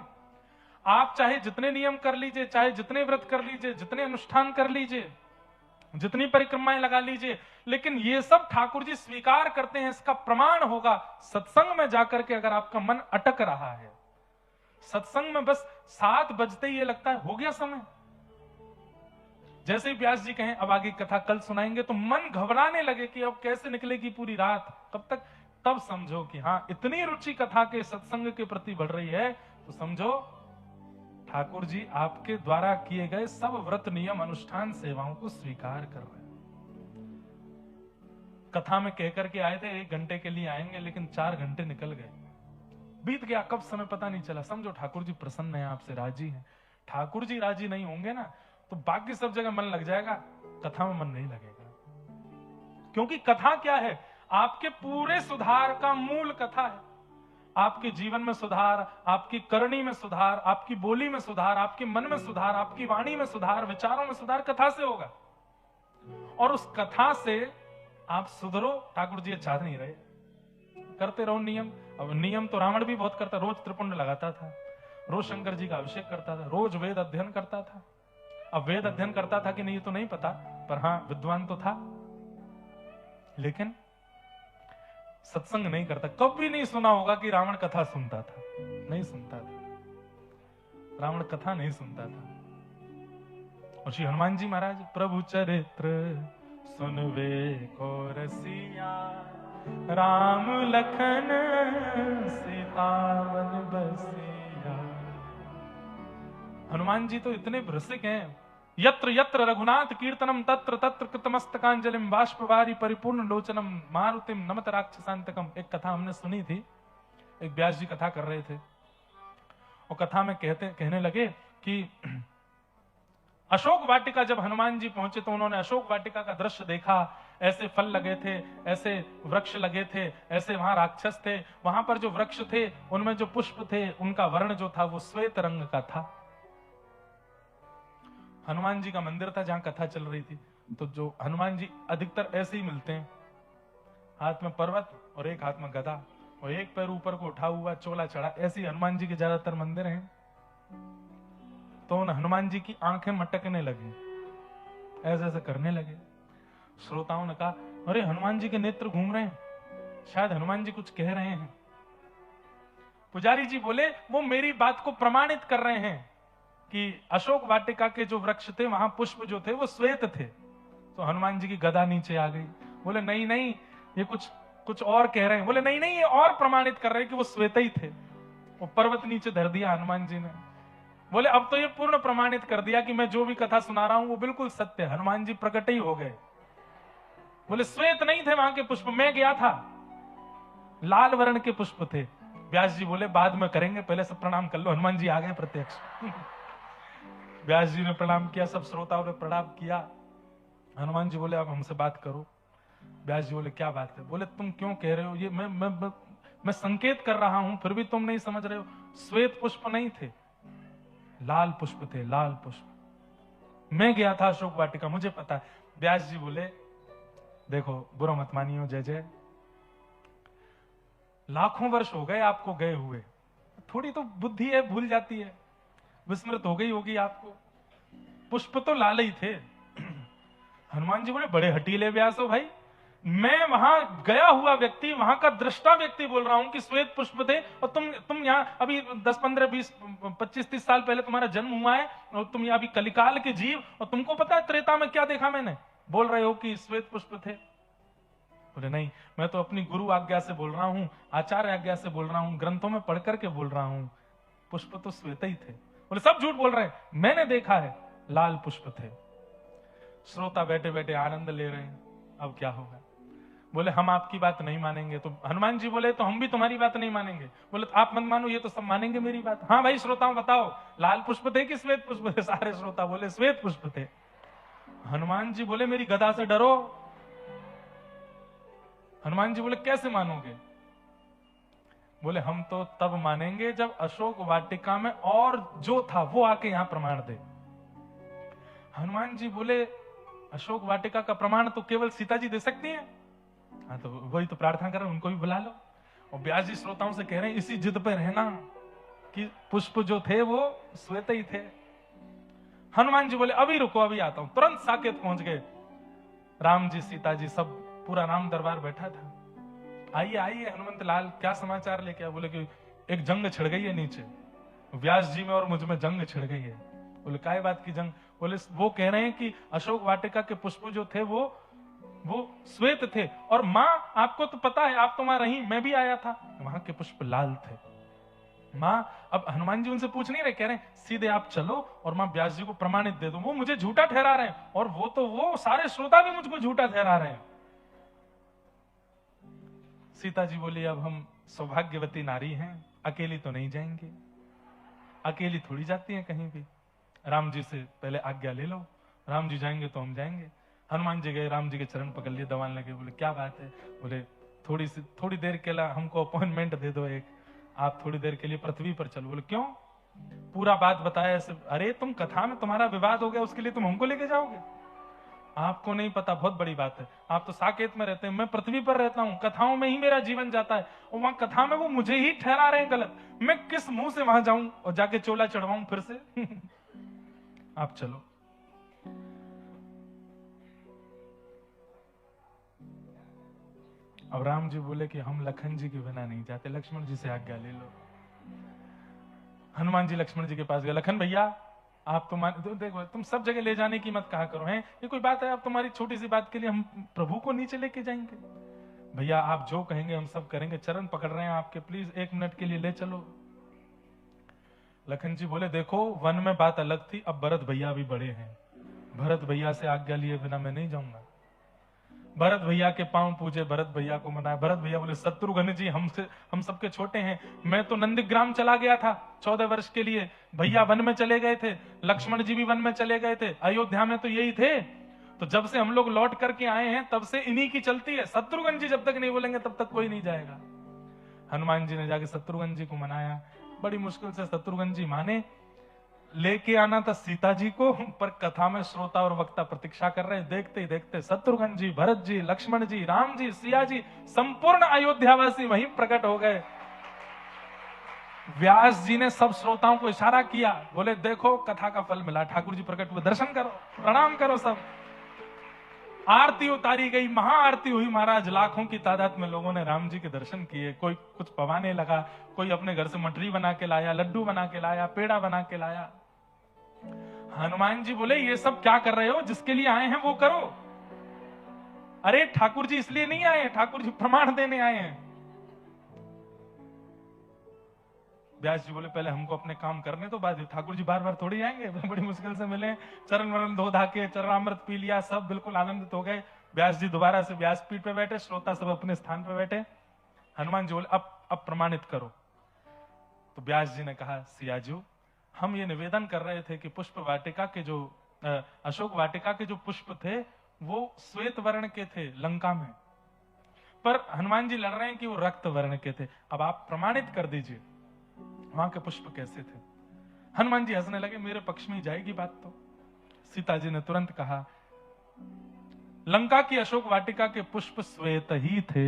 आप चाहे जितने नियम कर लीजिए, चाहे जितने व्रत कर लीजिए, जितने अनुष्ठान कर लीजिए, जितनी परिक्रमाएं लगा लीजिए, लेकिन ये सब ठाकुर जी स्वीकार करते हैं। इसका प्रमाण होगा सत्संग में जाकर के, अगर आपका मन अटक रहा है सत्संग में, बस 7 बजते ही ये लगता है हो गया समय। जैसे ही व्यास जी कहें अब आगे कथा कल सुनाएंगे, तो मन घबराने लगे कि अब कैसे निकलेगी पूरी रात, कब तक, तब समझो कि हाँ इतनी रुचि कथा के सत्संग के प्रति बढ़ रही है, तो समझो ठाकुर जी आपके द्वारा किए गए सब व्रत नियम अनुष्ठान सेवाओं को स्वीकार कर रहे हैं। कथा में कहकर के आए थे 1 घंटे के लिए आएंगे, लेकिन 4 घंटे निकल गए, बीत गया, कब समय पता नहीं चला। समझो ठाकुर जी प्रसन्न है, आपसे राजी हैं। ठाकुर जी राजी नहीं होंगे ना, तो बाकी सब जगह मन लग जाएगा, कथा में मन नहीं लगेगा। क्योंकि कथा क्या है? आपके पूरे सुधार का मूल कथा है। आपके जीवन में सुधार, आपकी करनी में सुधार, आपकी बोली में सुधार, आपके मन में सुधार, आपकी वाणी में सुधार, विचारों में सुधार कथा से होगा। और उस कथा से आप सुधरो, ठाकुर जी चाह नहीं रहे। करते रहो नियम। अब नियम तो रावण भी बहुत करता, रोज त्रिपुंड लगाता था, रोज शंकर जी का अभिषेक करता था, रोज वेद अध्ययन करता था। अब वेद अध्ययन करता था कि नहीं तो नहीं पता, पर हाँ विद्वान तो था, लेकिन सत्संग नहीं करता। कभी नहीं सुना होगा कि रावण कथा सुनता था, नहीं सुनता था, रावण कथा नहीं सुनता था। और श्री हनुमान जी महाराज, प्रभु चरित्र सुनवे को रसिया, राम लखन सीता वन बसिया। हनुमान जी तो इतने भ्रसिक हैं यत्र यत्र रघुनाथ कीर्तनम तत्र तत्र कृतमस्तकांजलिम बाष्पवारी परिपूर्ण लोचनम मारुतिम नमत राक्षसांतकम। एक कथा हमने सुनी थी, एक व्यास जी कथा कर रहे थे और कथा में कहने लगे कि अशोक वाटिका जब हनुमान जी पहुंचे तो उन्होंने अशोक वाटिका का दृश्य देखा। ऐसे फल लगे थे, ऐसे वृक्ष लगे थे, ऐसे वहां राक्षस थे, वहां पर जो वृक्ष थे उनमें जो पुष्प थे उनका वर्ण जो था वो श्वेत रंग का था। हनुमान जी का मंदिर था जहां कथा चल रही थी। तो जो हनुमान जी अधिकतर ऐसे ही मिलते हैं, हाथ में पर्वत और एक हाथ में गदा और एक पैर ऊपर को उठा हुआ, चोला चढ़ा। ऐसे ही हनुमान जी के ज्यादातर मंदिर हैं। तो उन हनुमान जी की आंखें मटकने लगी, ऐसे ऐसे करने लगे। श्रोताओं ने कहा, अरे हनुमान जी के नेत्र घूम रहे हैं, शायद हनुमान जी कुछ कह रहे हैं। पुजारी जी बोले, वो मेरी बात को प्रमाणित कर रहे हैं कि अशोक वाटिका के जो वृक्ष थे वहां पुष्प जो थे वो श्वेत थे। तो हनुमान जी की गदा नीचे आ गई। बोले नहीं नहीं, ये कुछ और कह रहे हैं। बोले नहीं नहीं, ये और प्रमाणित कर रहे हैं कि वो श्वेत ही थे। वो पर्वत नीचे धर दिया हनुमान जी ने। बोले अब तो ये पूर्ण प्रमाणित कर दिया कि मैं जो भी कथा सुना रहा हूं वो बिल्कुल सत्य है। हनुमान जी प्रकट ही हो गए। बोले श्वेत नहीं थे वहां के पुष्प, मैं गया था, लाल वर्ण के पुष्प थे। व्यास जी बोले बाद में करेंगे, पहले सब प्रणाम कर लो। हनुमान जी आ गए प्रत्यक्ष। व्यास जी ने प्रणाम किया, सब श्रोताओं ने प्रणाम किया। हनुमान जी बोले अब हमसे बात करो। व्यास जी बोले क्या बात है? बोले तुम क्यों कह रहे हो ये? मैं संकेत कर रहा हूं फिर भी तुम नहीं समझ रहे हो। श्वेत पुष्प नहीं थे, लाल पुष्प थे, लाल पुष्प। मैं गया था अशोक वाटिका, मुझे पता है। व्यास जी बोले देखो बुरा मत मानियो, जय जय, लाखों वर्ष हो गए आपको गए हुए, थोड़ी तो बुद्धि है, भूल जाती है, विस्मृत हो गई होगी आपको। पुष्प तो लाल ही थे। हनुमान जी बोले बड़े हटीले व्यास हो भाई, मैं वहां गया हुआ व्यक्ति, वहां का दृष्टा व्यक्ति बोल रहा हूं कि श्वेत पुष्प थे, और तुम यहां अभी 10, 15, 20, 25, 30 साल पहले तुम्हारा जन्म हुआ है और तुम यहाँ अभी कलिकाल के जीव, और तुमको पता है त्रेता में क्या देखा मैंने, बोल रहे हो कि श्वेत पुष्प थे। बोले नहीं, मैं तो अपनी गुरु आज्ञा से बोल रहा हूं, आचार्य आज्ञा से बोल रहा हूं, ग्रंथों में पढ़ करके बोल रहा हूं, पुष्प तो श्वेत ही थे। बोले सब झूठ बोल रहे हैं, मैंने देखा है लाल पुष्प थे। श्रोता बैठे बैठे आनंद ले रहे हैं। अब क्या होगा? बोले हम आपकी बात नहीं मानेंगे। तो हनुमान जी बोले तो हम भी तुम्हारी बात नहीं मानेंगे। बोले तो आप मत मानो, ये तो सब मानेंगे मेरी बात। हाँ भाई श्रोताओं बताओ, लाल पुष्प थे कि श्वेत पुष्प थे? सारे श्रोता बोले श्वेत पुष्प थे। हनुमान जी बोले मेरी गदा से डरो। हनुमान जी बोले कैसे मानोगे? बोले हम तो तब मानेंगे जब अशोक वाटिका में और जो था वो आके यहां प्रमाण दे। हनुमान जी बोले अशोक वाटिका का प्रमाण तो केवल सीता जी दे सकती हैं। हाँ तो वही तो प्रार्थना कर रहे हैं, उनको भी बुला लो। और व्यास जी श्रोताओं से कह रहे हैं इसी जिद पे रहना कि पुष्प जो थे वो श्वेत ही थे। हनुमान जी बोले अभी रुको, अभी आता हूं। तुरंत साकेत पहुंच गए। राम जी, सीता जी, सब पूरा राम दरबार बैठा था। आइए आइए हनुमंत लाल, क्या समाचार लेके आए? बोले कि एक जंग छिड़ गई है नीचे, व्यास जी में और मुझ में जंग छिड़ गई है। बोले काय बात की जंग? बोले वो कह रहे हैं कि अशोक वाटिका के पुष्प जो थे वो श्वेत थे, और माँ आपको तो पता है, आप तो वहां रही, मैं भी आया था, वहां के पुष्प लाल थे। माँ, अब हनुमान जी उनसे पूछ नहीं रहे, कह रहे हैं सीधे आप चलो और माँ व्यास जी को प्रमाणित दे दो। वो मुझे झूठा ठहरा रहे हैं, और वो सारे श्रोता भी मुझको झूठा ठहरा रहे हैं। सीता जी बोली अब हम सौभाग्यवती नारी हैं, अकेली तो नहीं जाएंगे, अकेली थोड़ी जाती हैं कहीं भी, राम जी से पहले आज्ञा ले लो, राम जी जाएंगे तो हम जाएंगे। हनुमान जी गए, राम जी के चरण पकड़ लिए, दबाने लगे। बोले क्या बात है? बोले थोड़ी देर के लिए हमको अपॉइंटमेंट दे दो एक, आप थोड़ी देर के लिए पृथ्वी पर चलो। बोले क्यों? पूरा बात बताया ऐसे। अरे तुम कथा में तुम्हारा विवाद हो गया, उसके लिए तुम हमको लेके जाओगे? आपको नहीं पता, बहुत बड़ी बात है। आप तो साकेत में रहते हैं, मैं पृथ्वी पर रहता हूं, कथाओं में ही मेरा जीवन जाता है, और वहां कथा में वो मुझे ही ठहरा रहे हैं गलत। मैं किस मुंह से वहां जाऊं और जाके चोला चढ़वाऊं फिर से? आप चलो। अब राम जी बोले कि हम लखन जी के बिना नहीं जाते, लक्ष्मण जी से आज्ञा ले लो। हनुमान जी लक्ष्मण जी के पास गए। लखन भैया आप तो देखो, तुम सब जगह ले जाने की मत कहा करो, हैं ये कोई बात है? आप तुम्हारी छोटी सी बात के लिए हम प्रभु को नीचे लेके जाएंगे? भैया आप जो कहेंगे हम सब करेंगे, चरण पकड़ रहे हैं आपके, प्लीज 1 मिनट के लिए ले चलो। लखन जी बोले देखो वन में बात अलग थी, अब भरत भैया भी बड़े हैं, भरत भैया से आज्ञा लिए बिना मैं नहीं जाऊंगा। भरत भैया के पांव पूजे, भरत भैया को मनाया। भरत भैया बोले शत्रुघ्न जी हम सबके छोटे हैं, मैं तो नंदीग्राम चला गया था 14 वर्ष के लिए, भैया वन में चले गए थे, लक्ष्मण जी भी वन में चले गए थे, अयोध्या में तो यही थे, तो जब से हम लोग लौट करके आए हैं तब से इन्हीं की चलती है, शत्रुघ्न जी जब तक नहीं बोलेंगे तब तक कोई नहीं जाएगा। हनुमान जी ने जाके शत्रुघ्न जी को मनाया, बड़ी मुश्किल से शत्रुघ्न जी माने। लेके आना था सीता जी को, पर कथा में श्रोता और वक्ता प्रतीक्षा कर रहे हैं। देखते ही देखते शत्रुघ्न जी, भरत जी, लक्ष्मण जी, राम जी, सिया जी, संपूर्ण अयोध्यावासी वहीं प्रकट हो गए। व्यास जी ने सब श्रोताओं को इशारा किया, बोले देखो कथा का फल मिला, ठाकुर जी प्रकट हुए, दर्शन करो, प्रणाम करो। सब आरती उतारी गई, महाआरती हुई महाराज, लाखों की तादाद में लोगों ने राम जी के दर्शन किए। कोई कुछ पवाने लगा, कोई अपने घर से मठरी बना के लाया, लड्डू बना के लाया, पेड़ा बना के लाया। हनुमान जी बोले ये सब क्या कर रहे हो, जिसके लिए आए हैं वो करो। अरे ठाकुर जी इसलिए नहीं आए, ठाकुर जी प्रमाण देने आए हैं। व्यास जी बोले पहले हमको अपने काम करने तो बाद ठाकुर जी बार बार थोड़ी आएंगे, बड़ी मुश्किल से मिले, चरण वरण धो धा के चरणामृत पी लिया, सब बिल्कुल आनंदित हो गए। व्यास जी दोबारा से व्यासपीठ पे बैठे, श्रोता सब अपने स्थान पे बैठे। हनुमान जी बोले अब प्रमाणित करो। तो व्यास जी ने कहा सिया जी हम ये निवेदन कर रहे थे कि पुष्प वाटिका के जो अशोक वाटिका के जो पुष्प थे वो श्वेत वर्ण के थे लंका में, पर हनुमान जी लड़ रहे हैं कि वो रक्त वर्ण के थे। अब आप प्रमाणित कर दीजिए वहां के पुष्प कैसे थे। हनुमान जी हंसने लगे, मेरे पक्ष में जाएगी बात तो। सीता जी ने तुरंत कहा लंका की अशोक वाटिका के पुष्प श्वेत ही थे।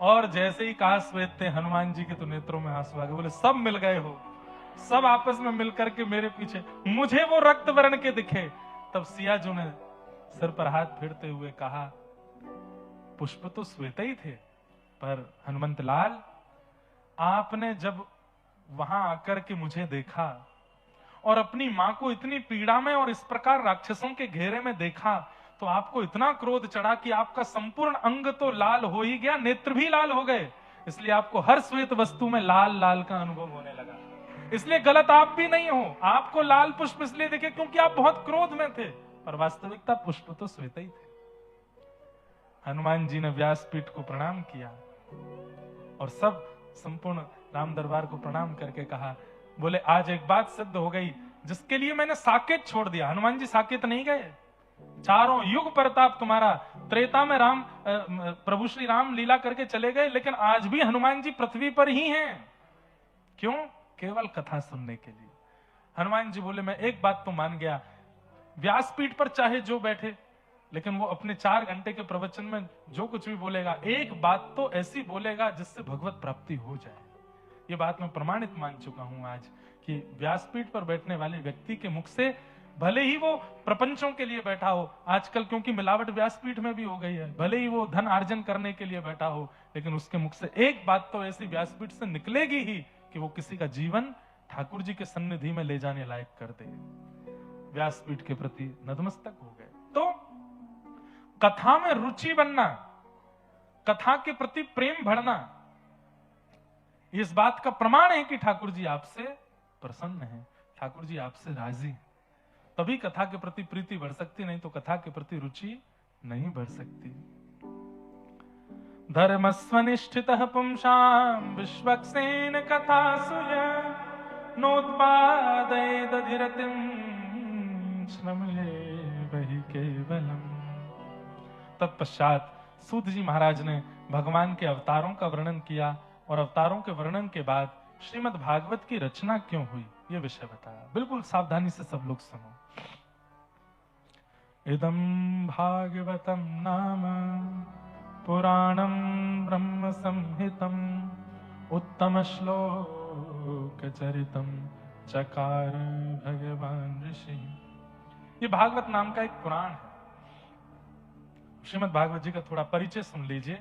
और जैसे ही कहा श्वेत थे, हनुमान जी के तो नेत्रों में आंसू आ गए, बोले सब मिल गए हो, सब आपस में मिलकर के मेरे पीछे, मुझे वो रक्त वर्ण के दिखे। तब सिया जी ने सिर पर हाथ फेरते हुए कहा पुष्प तो श्वेत ही थे, पर हनुमंत लाल आपने जब वहां आकर के मुझे देखा और अपनी मां को इतनी पीड़ा में और इस प्रकार राक्षसों के घेरे में देखा, तो आपको इतना क्रोध चढ़ा कि आपका संपूर्ण अंग तो लाल हो ही गया, नेत्र भी लाल हो गए। इसलिए आपको हर श्वेत वस्तु में लाल लाल का अनुभव होने लगा। इसलिए गलत आप भी नहीं हो, आपको लाल पुष्प इसलिए दिखे क्योंकि आप बहुत क्रोध में थे, पर वास्तविकता पुष्प तो श्वेत ही थे। हनुमान जी ने व्यासपीठ को प्रणाम किया और सब संपूर्ण राम दरबार को प्रणाम करके कहा, बोले आज एक बात सिद्ध हो गई जिसके लिए मैंने साकेत छोड़ दिया। हनुमान जी साकेत नहीं गए, चारों युग प्रताप तुम्हारा, त्रेता में राम प्रभु श्री राम लीला करके चले गए, लेकिन आज भी हनुमान जी पृथ्वी पर ही हैं। क्यों? केवल कथा सुनने के लिए। हनुमान जी बोले मैं एक बात तो मान गया, व्यासपीठ पर चाहे जो बैठे, लेकिन वो अपने 4 घंटे के प्रवचन में जो कुछ भी बोलेगा, एक बात तो ऐसी बोलेगा जिससे भगवत प्राप्ति हो जाए। ये बात मैं प्रमाणित मान चुका हूं आज कि व्यासपीठ पर बैठने वाले व्यक्ति के मुख से, भले ही वो प्रपंचों के लिए बैठा हो, आजकल क्योंकि मिलावट व्यासपीठ में भी हो गई है, भले ही वो धन अर्जन करने के लिए बैठा हो, लेकिन उसके मुख से एक बात तो ऐसी व्यासपीठ से निकलेगी ही कि वो किसी का जीवन ठाकुर जी के सन्निधि में ले जाने लायक कर दे। व्यासपीठ के प्रति नतमस्तक हो गए। तो कथा में रुचि बनना, कथा के प्रति प्रेम बढ़ना, इस बात का प्रमाण है कि ठाकुर जी आपसे प्रसन्न हैं, ठाकुर जी आपसे राजी हैं। तभी कथा के प्रति प्रीति बढ़ सकती, नहीं तो कथा के प्रति रुचि नहीं बढ़ सकती। धर्मस्वनिष्ठितः पुंसां विश्वक्सेन कथासुय नोत्पादयेदधिरतिं श्रमयेवहि केवलम्। तत्पश्चात सूत जी महाराज ने भगवान के अवतारों का वर्णन किया और अवतारों के वर्णन के बाद श्रीमद् भागवत की रचना क्यों हुई यह विषय बताया। बिल्कुल सावधानी से सब लोग सुनो। इदं भागवतं नाम पुराणं ब्रह्म संहितं उत्तम श्लोक चरितं चकार भगवान ऋषि। ये भागवत नाम का एक पुराण है। श्रीमद् भागवत जी का थोड़ा परिचय सुन लीजिए।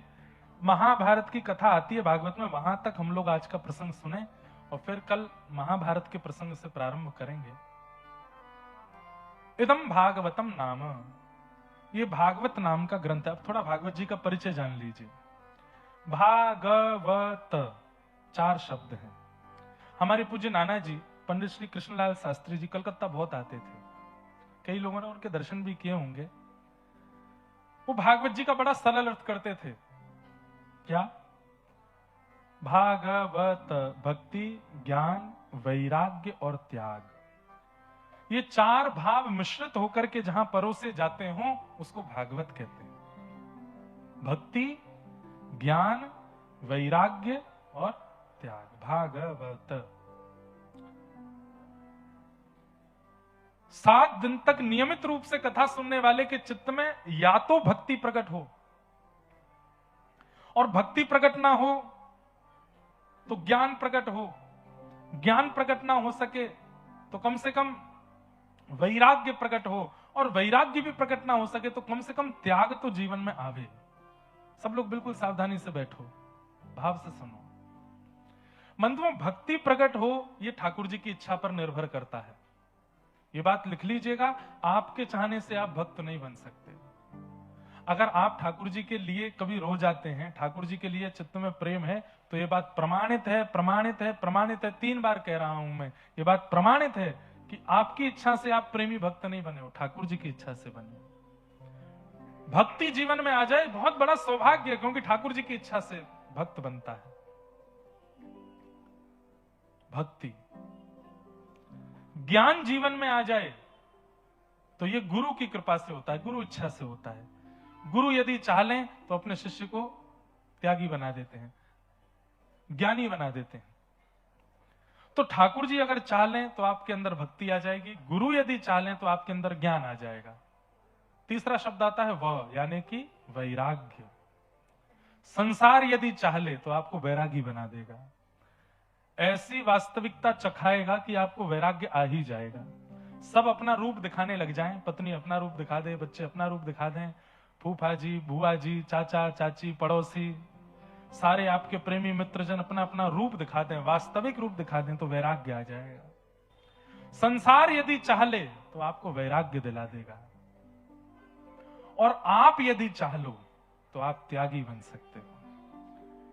महाभारत की कथा आती है भागवत में, वहां तक हम लोग आज का प्रसंग सुने और फिर कल महाभारत के प्रसंग से प्रारंभ करेंगे। इदम भागवतम नाम, ये भागवत नाम का ग्रंथ है। अब थोड़ा भागवत जी का परिचय जान लीजिए। भागवत 4 शब्द हैं। हमारे पूज्य नाना जी पंडित श्री कृष्णलाल शास्त्री जी कलकत्ता बहुत आते थे। कई लोगों ने उनके दर्शन भी किए होंगे। वो भागवत जी का बड़ा सरल अर्थ करते थे। क्या? भागवत भक्ति, ज्ञान, वैराग्य और त्याग, ये चार भाव मिश्रित होकर के जहां परोसे जाते हों उसको भागवत कहते हैं। भक्ति, ज्ञान, वैराग्य और त्याग, भागवत। 7 दिन तक नियमित रूप से कथा सुनने वाले के चित्त में या तो भक्ति प्रकट हो, और भक्ति प्रकट ना हो तो ज्ञान प्रकट हो, ज्ञान प्रकट ना हो सके तो कम से कम वैराग्य प्रकट हो, और वैराग्य भी प्रकट ना हो सके तो कम से कम त्याग तो जीवन में आवे। सब लोग बिल्कुल सावधानी से बैठो, भाव से सुनो। बंधुओं, भक्ति प्रकट हो ये ठाकुर जी की इच्छा पर निर्भर करता है। ये बात लिख लीजिएगा, आपके चाहने से आप भक्त नहीं बन सकते। अगर आप ठाकुर जी के लिए कभी रो जाते हैं, ठाकुर जी के लिए चित्त में प्रेम है, तो ये बात प्रमाणित है, प्रमाणित है, प्रमाणित है, 3 बार कह रहा हूं मैं, ये बात प्रमाणित है कि आपकी इच्छा से आप प्रेमी भक्त नहीं बने हो, ठाकुर जी की इच्छा से बने हो। भक्ति जीवन में आ जाए बहुत बड़ा सौभाग्य है, क्योंकि ठाकुर जी की इच्छा से भक्त बनता है। भक्ति, ज्ञान जीवन में आ जाए तो ये गुरु की कृपा से होता है, गुरु इच्छा से होता है। गुरु यदि चाह लें तो अपने शिष्य को त्यागी बना देते हैं, ज्ञानी बना देते हैं। तो ठाकुर जी अगर चाह लें तो आपके अंदर भक्ति आ जाएगी, गुरु यदि चाह लें तो आपके अंदर ज्ञान आ जाएगा। तीसरा शब्द आता है व, यानी कि वैराग्य। संसार यदि चाह ले तो आपको वैरागी बना देगा, ऐसी वास्तविकता चखाएगा कि आपको वैराग्य आ ही जाएगा। सब अपना रूप दिखाने लग जाएं, पत्नी अपना रूप दिखा दे, बच्चे अपना रूप दिखा दें, फूफा जी, बुआ जी, चाचा चाची, पड़ोसी, सारे आपके प्रेमी मित्रजन अपना अपना रूप दिखा दें, वास्तविक रूप दिखा दें, तो वैराग्य आ जाएगा। संसार यदि चाह ले तो आपको वैराग्य दिला देगा, और आप यदि चाह लो तो आप त्यागी बन सकते हो।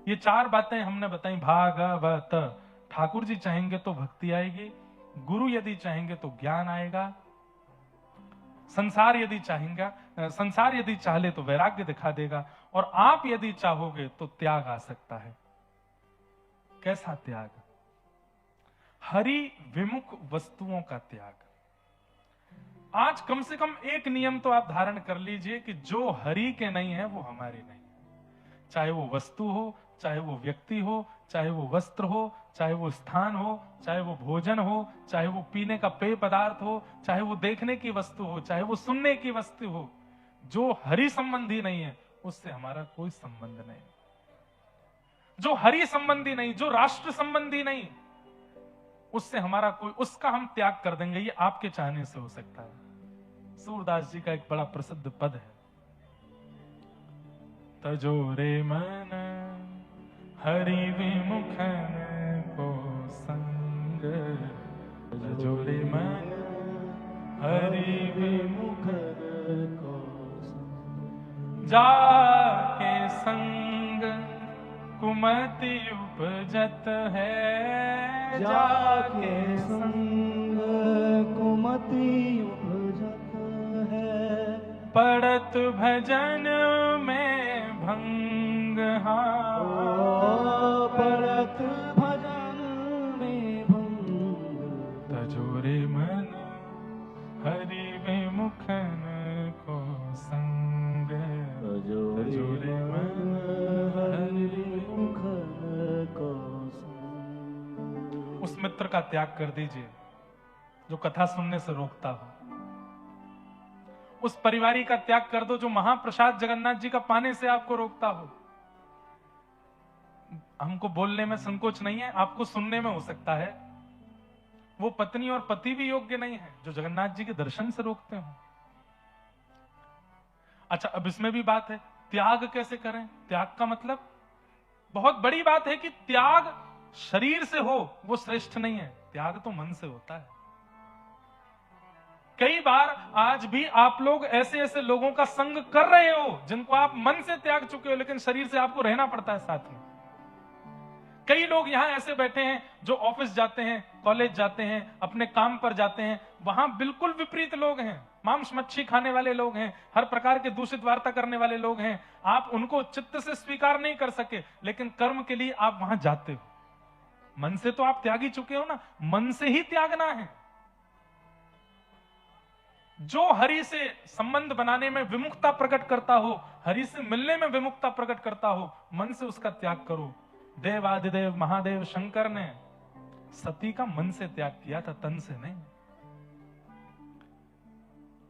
ये 4 बातें हमने बताई। भागवत, ठाकुर जी चाहेंगे तो भक्ति आएगी, गुरु यदि चाहेंगे तो ज्ञान आएगा, संसार यदि चाह ले तो वैराग्य दिखा देगा, और आप यदि चाहोगे तो त्याग आ सकता है। कैसा त्याग? हरि विमुख वस्तुओं का त्याग। आज कम से कम एक नियम तो आप धारण कर लीजिए कि जो हरि के नहीं है वो हमारे नहीं है। चाहे वो वस्तु हो, चाहे वो व्यक्ति हो, चाहे वो वस्त्र हो, चाहे वो स्थान हो, चाहे वो भोजन हो, चाहे वो पीने का पेय पदार्थ हो, चाहे वो देखने की वस्तु हो, चाहे वो सुनने की वस्तु हो, जो हरि संबंधी नहीं है उससे हमारा कोई संबंध नहीं। जो हरि संबंधी नहीं, जो राष्ट्र संबंधी नहीं, उससे हमारा कोई, उसका हम त्याग कर देंगे। ये आपके चाहने से हो सकता है। सूरदास जी का एक बड़ा प्रसिद्ध पद है, तजोरे मन हरि विमुखन को संग, तजोरे मन हरि विमुखन को संग, जाके संग कुमति उपजत है, जाके संग कुमति उपजत है, पड़त भजन में भंग। हाँ, पड़त भजन में भंग, तजोरे मन हरि विमुखन को संग, तजोरे मन हरि विमुखन को संग। उस मित्र का त्याग कर दीजिए जो कथा सुनने से रोकता हो। उस परिवारी का त्याग कर दो जो महाप्रसाद जगन्नाथ जी का पाने से आपको रोकता हो। हमको बोलने में संकोच नहीं है, आपको सुनने में हो सकता है। वो पत्नी और पति भी योग्य नहीं है जो जगन्नाथ जी के दर्शन से रोकते हो। अच्छा, अब इसमें भी बात है, त्याग कैसे करें? त्याग का मतलब बहुत बड़ी बात है कि त्याग शरीर से हो वो श्रेष्ठ नहीं है, त्याग तो मन से होता है। कई बार आज भी आप लोग ऐसे ऐसे लोगों का संग कर रहे हो जिनको आप मन से त्याग चुके हो, लेकिन शरीर से आपको रहना पड़ता है साथ में। कई लोग यहां ऐसे बैठे हैं जो ऑफिस जाते हैं, कॉलेज जाते हैं, अपने काम पर जाते हैं, वहां बिल्कुल विपरीत लोग हैं। मांस मच्छी खाने वाले लोग हैं, हर प्रकार के दूषित वार्ता करने वाले लोग हैं, आप उनको चित्त से स्वीकार नहीं कर सके, लेकिन कर्म के लिए आप वहां जाते हो। मन से तो आप त्याग ही चुके हो ना, मन से ही त्यागना है। जो हरि से संबंध बनाने में विमुखता प्रकट करता हो, हरि से मिलने में विमुखता प्रकट करता हो, मन से उसका त्याग करो। देवादिदेव महादेव शंकर ने सती का मन से त्याग किया था, तन से नहीं।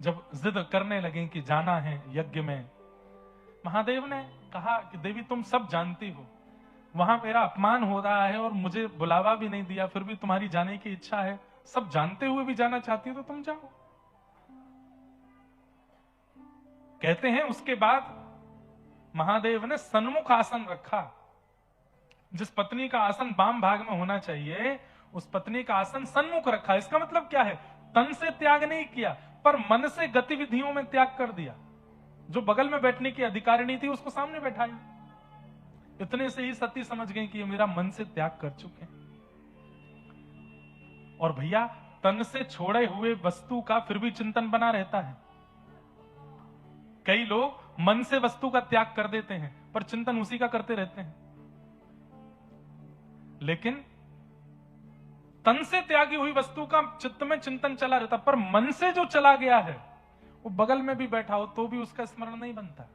जब जिद करने लगे कि जाना है यज्ञ में, महादेव ने कहा कि देवी तुम सब जानती हो, वहां मेरा अपमान हो रहा है और मुझे बुलावा भी नहीं दिया, फिर भी तुम्हारी जाने की इच्छा है, सब जानते हुए भी जाना चाहती हो तो तुम जाओ। कहते हैं उसके बाद महादेव ने सन्मुख आसन रखा। जिस पत्नी का आसन वाम भाग में होना चाहिए, उस पत्नी का आसन सन्मुख रखा। इसका मतलब क्या है? तन से त्याग नहीं किया, पर मन से गतिविधियों में त्याग कर दिया। जो बगल में बैठने की अधिकारिणी थी उसको सामने बैठाया। इतने से ही सती समझ गई कि ये मेरा मन से त्याग कर चुके हैं। और भैया, तन से छोड़े हुए वस्तु का फिर भी चिंतन बना रहता है। कई लोग मन से वस्तु का त्याग कर देते हैं, पर चिंतन उसी का करते रहते हैं। लेकिन तन से त्यागी हुई वस्तु का चित्त में चिंतन चला रहता, पर मन से जो चला गया है, वो बगल में भी बैठा हो तो भी उसका स्मरण नहीं बनता।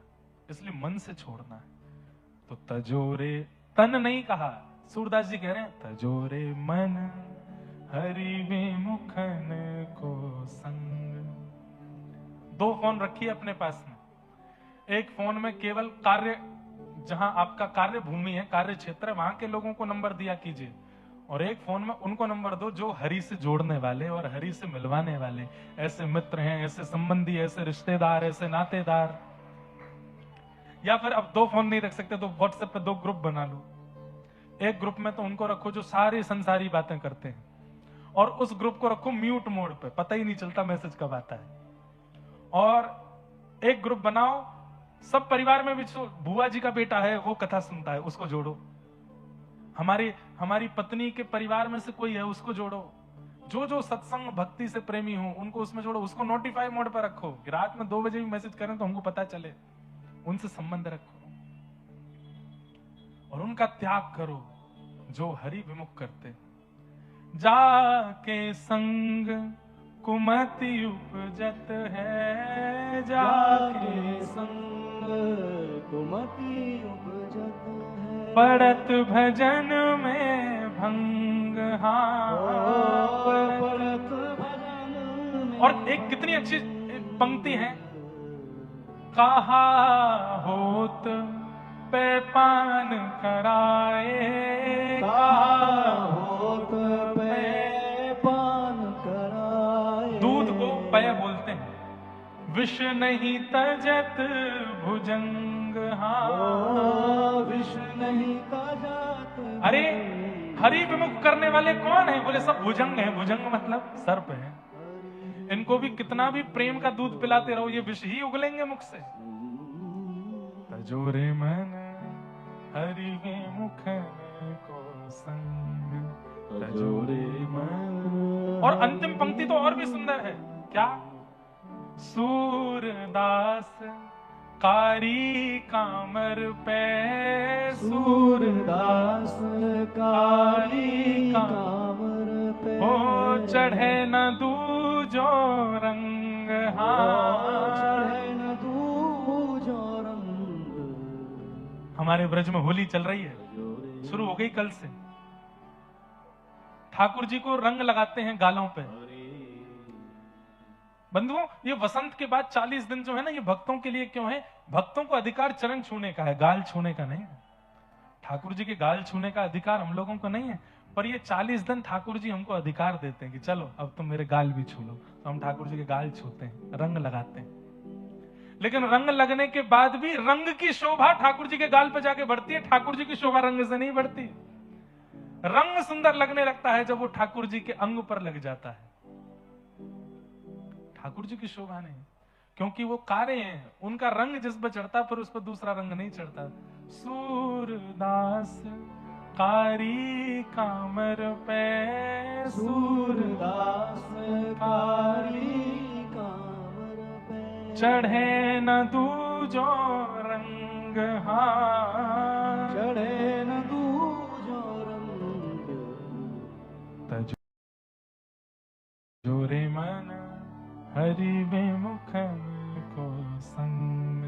इसलिए मन से छोड़ना है। तो तजोरे, तन नहीं कहा, सूरदास जी कह रहे हैं तजोरे मन हरि विमुखन को संग। 2 फोन रखिए अपने पास में। एक फोन में केवल कार्य, जहां आपका कार्य भूमि है, कार्य क्षेत्र है, वहां के लोगों को नंबर दिया कीजिए। और एक फोन में उनको नंबर दो जो हरि से जोड़ने वाले और हरि से मिलवाने वाले, ऐसे मित्र हैं, ऐसे संबंधी, ऐसे रिश्तेदार, ऐसे नातेदार। या फिर अब 2 फोन नहीं रख सकते तो व्हाट्सएप पे 2 ग्रुप बना लो। एक ग्रुप में तो उनको रखो जो सारी संसारी बातें करते हैं, और उस ग्रुप को रखो म्यूट मोड पे, पता ही नहीं चलता मैसेज कब आता है। और एक ग्रुप बनाओ सब परिवार में भी, बुआ जी का बेटा है वो कथा सुनता है, उसको जोड़ो। हमारी पत्नी के परिवार में से कोई है, उसको जोड़ो। जो जो सत्संग भक्ति से प्रेमी हो उनको उसमें जोड़ो। उसको नोटिफाई मोड पर रखो कि रात में 2 बजे भी मैसेज करें तो हमको पता चले। उनसे संबंध रखो और उनका त्याग करो जो हरि विमुख करते। जाके संग कुमति उपजत है, जाके संग कुमति उपजत है, पड़त भजन में भंग। हाँ, पड़त भजन में। और एक कितनी अच्छी पंक्ति है, कहा होत पे पान कराए, कहा होत पे पान कराए। दूध को पय बोलते हैं। विष नहीं तजत भुजंग। हाँ, विष नहीं तजत। अरे हरि विमुख करने वाले कौन है? बोले सब भुजंग है। भुजंग मतलब सर्प है। इनको भी कितना भी प्रेम का दूध पिलाते रहो, ये विष ही उगलेंगे मुख से। तजोरे मन हरि विमुख को संग, तजोरे मन। और अंतिम पंक्ति तो और भी सुंदर है, क्या? सूरदास कारी कामर पे, सूरदास कारी कामर पे। हो चढ़े न दूजो रंग। हाँ, चढ़े न दूजो रंग। हमारे ब्रज में होली चल रही है, शुरू हो गई कल से। ठाकुर जी को रंग लगाते हैं गालों पे। बंधुओं, ये वसंत के बाद 40 दिन जो है ना, ये भक्तों के लिए क्यों है? भक्तों को अधिकार चरण छूने का है, गाल छूने का नहीं है। ठाकुर जी के गाल छूने का अधिकार हम लोगों को नहीं है, पर ये 40 दिन ठाकुर जी हमको अधिकार देते हैं कि चलो अब तुम मेरे गाल भी छू लो। तो हम ठाकुर जी के गाल छूते हैं, रंग लगाते हैं। लेकिन रंग लगने के बाद भी रंग की शोभा ठाकुर जी के गाल पे जाके बढ़ती है। ठाकुर जी की शोभा रंग से नहीं बढ़ती। रंग सुंदर लगने लगता है जब वो ठाकुर जी के अंग पर लग जाता है। ठाकुर जी की शोभा नहीं, क्योंकि वो कारे हैं। उनका रंग जिस पर चढ़ता फिर उस पर दूसरा रंग नहीं चढ़ता। सूरदास कारी कामर पे, सूरदास कारी कामर चढ़े न दूजो रंग हाँ चढ़े न दूजो रंग जोरे मन हरि विमुखन को संग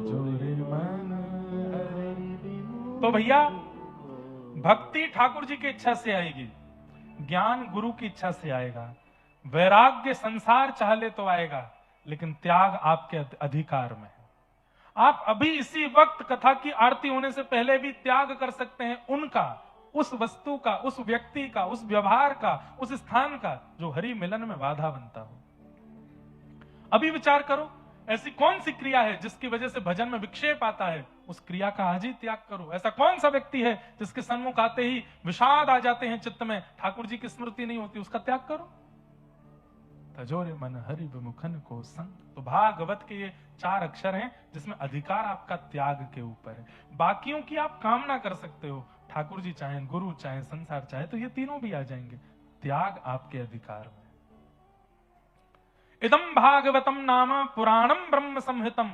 जोरे मन हरि विमुख। तो भैया भक्ति ठाकुर जी की इच्छा से आएगी, ज्ञान गुरु की इच्छा से आएगा, वैराग्य संसार चाह ले तो आएगा, लेकिन त्याग आपके अधिकार में है। आप अभी इसी वक्त कथा की आरती होने से पहले भी त्याग कर सकते हैं उनका, उस वस्तु का, उस व्यक्ति का, उस व्यवहार का, उस स्थान का जो हरि मिलन में बाधा बनता हो। अभी विचार करो, ऐसी कौन सी क्रिया है जिसकी वजह से भजन में विक्षेप आता है, उस क्रिया का आज ही त्याग करो। ऐसा कौन सा व्यक्ति है जिसके सन्मुख आते ही विषाद आ जाते हैं चित्त में, ठाकुर जी की स्मृति नहीं होती, उसका त्याग करो। तजोरे मन हरि विमुखन को संग। तो भागवत के ये 4 अक्षर हैं जिसमें अधिकार आपका त्याग के ऊपर है। बाकियों की आप कामना कर सकते हो, ठाकुर जी चाहे, गुरु चाहे, संसार चाहे, तो ये तीनों भी आ जाएंगे। त्याग आपके अधिकार में। इदम भागवतम नाम पुराणम ब्रह्म संहितम,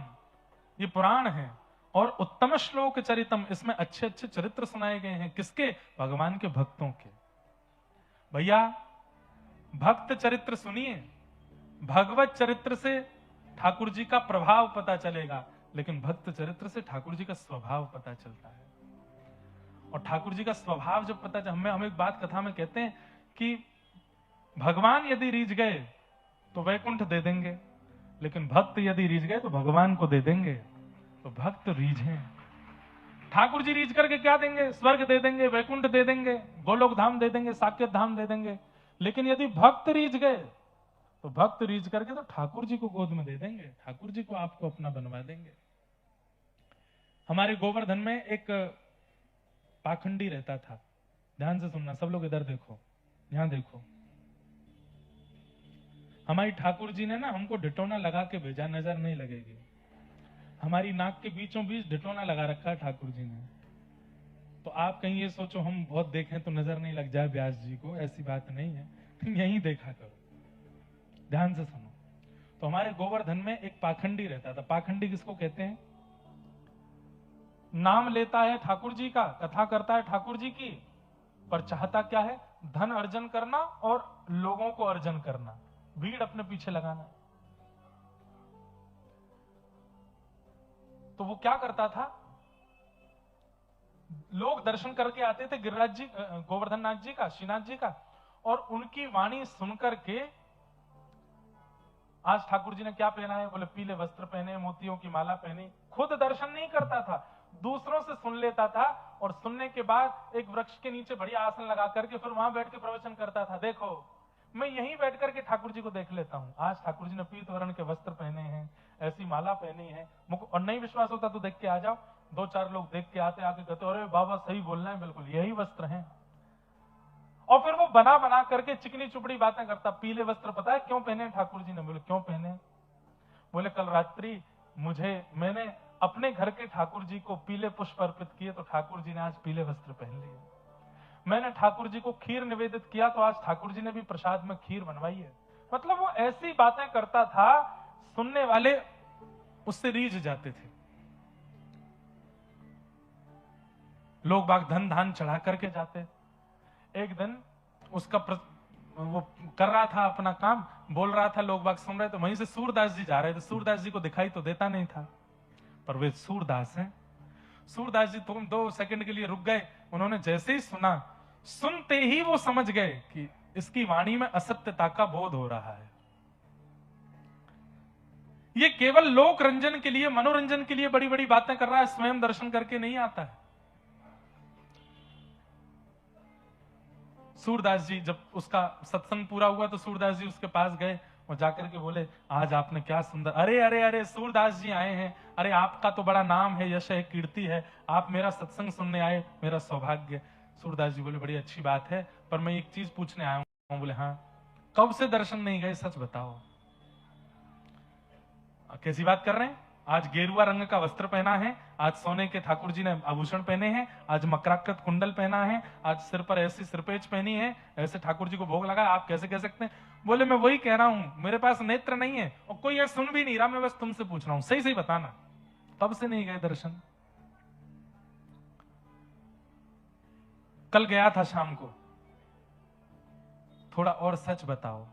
ये पुराण है और उत्तम श्लोक चरितम, इसमें अच्छे अच्छे चरित्र सुनाए गए हैं। किसके? भगवान के भक्तों के। भैया भक्त चरित्र सुनिए, भगवत चरित्र से ठाकुर जी का प्रभाव पता चलेगा, लेकिन भक्त चरित्र से ठाकुर जी का स्वभाव पता चलता है। और ठाकुर जी का स्वभाव जब पता चल, हम एक बात कथा में कहते हैं कि भगवान यदि रीझ गए तो वैकुंठ दे देंगे, लेकिन भक्त यदि रीझ गए तो भगवान को दे देंगे। तो भक्त रीझे, ठाकुर जी रीझ करके क्या देंगे? स्वर्ग दे देंगे, वैकुंठ दे देंगे, गोलोक धाम दे देंगे, साकेत धाम दे देंगे। लेकिन यदि भक्त रीझ गए तो भक्त रीझ करके तो ठाकुर जी को गोद में दे देंगे, ठाकुर जी को आपको अपना बनवा देंगे। हमारे गोवर्धन में एक पाखंडी रहता था, ध्यान से सुनना सब लोग, इधर देखो, यहां देखो। हमारी ठाकुर जी ने ना हमको डिटोना लगा के भेजा, नजर नहीं लगेगी। हमारी नाक के बीचों बीच डिटोना लगा रखा है ठाकुर जी ने। तो आप कहीं ये सोचो हम बहुत देखें तो नजर नहीं लग जाए व्यास जी को, ऐसी बात नहीं है, यही देखा करो, ध्यान से सुनो। तो हमारे गोवर्धन में एक पाखंडी रहता था। पाखंडी किसको कहते हैं? नाम लेता है ठाकुर जी का, कथा करता है ठाकुर जी की, पर चाहता क्या है? धन अर्जन करना और लोगों को अर्जन करना, भीड़ अपने पीछे लगाना। तो वो क्या करता था? लोग दर्शन करके आते थे गिरिराज जी, गोवर्धन नाथ जी का, श्रीनाथ जी का, और उनकी वाणी सुनकर के, आज ठाकुर जी ने क्या पहना है? बोले पीले वस्त्र पहने, मोतियों की माला पहनी। खुद दर्शन नहीं करता था, दूसरों से सुन लेता था, और सुनने के बाद एक वृक्ष के नीचे बढ़िया आसन लगा करके फिर वहां बैठ के प्रवचन करता था। देखो मैं यहीं बैठ करके ठाकुर जी को देख लेता हूं, आज ठाकुर जी ने पीत वर्ण के वस्त्र पहने हैं, ऐसी माला पहनी है। और नहीं विश्वास होता तो देख के आ जाओ। 2-4 लोग देख के आते, आके कहते अरे बाबा सही बोल रहे हैं, बिल्कुल यही वस्त्र हैं। और फिर वो बना बना करके चिकनी चुपड़ी बातें करता। पीले वस्त्र पता है क्यों पहने ठाकुर जी ने? बोले क्यों पहने? बोले कल रात्रि मैंने अपने घर के ठाकुर जी को पीले पुष्प अर्पित किए, तो ठाकुर जी ने आज पीले वस्त्र पहन लिए। मैंने ठाकुर जी को खीर निवेदित किया, तो आज ठाकुर जी ने भी प्रसाद में खीर बनवाई है। मतलब वो ऐसी बातें करता था, सुनने वाले उससे रीझ जाते थे। लोग बाग धन धान चढ़ा करके जाते। एक दिन उसका वो कर रहा था अपना काम, बोल रहा था, लोग बाग सुन रहे, तो वहीं से सूरदास जी जा रहे थे। सूरदास जी को दिखाई तो देता नहीं था, पर वे सूरदास हैं। सूरदास जी तुम 2 सेकंड के लिए रुक गए। उन्होंने जैसे ही सुना, सुनते ही वो समझ गए कि इसकी वाणी में असत्यता का बोध हो रहा है। ये केवल लोक रंजन के लिए, मनोरंजन के लिए बड़ी बड़ी बातें कर रहा है, स्वयं दर्शन करके नहीं आता है। सूरदास जी जब उसका सत्संग पूरा हुआ तो सूरदास जी उसके पास गए और जाकर के बोले आज आपने क्या सुंदर, अरे अरे अरे सूरदास जी आए हैं, अरे आपका तो बड़ा नाम है, यश है, कीर्ति है, आप मेरा सत्संग सुनने आए, मेरा सौभाग्य। सूरदास जी बोले बड़ी अच्छी बात है, पर मैं एक चीज पूछने आया हूं। बोले हाँ, कब से दर्शन नहीं गए, सच बताओ। कैसी बात कर रहे हैं? आज गेरुआ रंग का वस्त्र पहना है, आज सोने के ठाकुर जी ने आभूषण पहने हैं, आज मकराकृत कुंडल पहना है, आज सिर पर ऐसी सिरपेज पहनी है, ऐसे ठाकुर जी को भोग लगा, आप कैसे कह सकते हैं? बोले मैं वही कह रहा हूं, मेरे पास नेत्र नहीं है और कोई ये सुन भी नहीं रहा, मैं बस तुमसे पूछ रहा हूं, सही सही बताना, तब से नहीं गए दर्शन? कल गया था शाम को, थोड़ा और सच बताओ।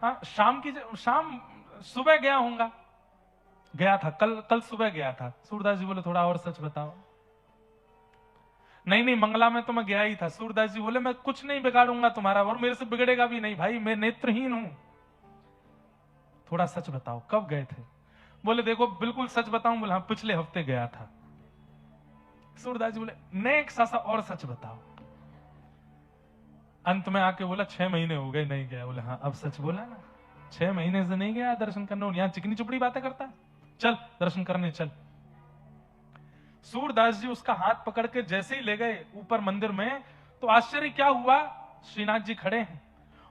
हाँ, शाम सुबह गया होऊंगा, गया था कल सुबह गया था। सूरदास जी बोले थोड़ा और सच बताओ। नहीं मंगला में तो मैं गया ही था। सूरदास जी बोले मैं कुछ नहीं बिगाड़ूंगा तुम्हारा और मेरे से बिगड़ेगा भी नहीं भाई, मैं नेत्रहीन हूं, थोड़ा सच बताओ कब गए थे? बोले देखो बिल्कुल सच बताऊं? बोले हाँ पिछले हफ्ते गया था। सूरदास जी बोले नेक्स्ट सा और सच बताओ। अंत में आके बोला 6 महीने हो गए नहीं गया। बोले हाँ अब सच बोला ना, 6 महीने से नहीं गया दर्शन करने, यहाँ चिकनी चुपड़ी बातें करता है, चल दर्शन करने चल। सूरदास जी उसका हाथ पकड़ के जैसे ही ले गए ऊपर मंदिर में, तो आश्चर्य क्या हुआ, श्रीनाथ जी खड़े हैं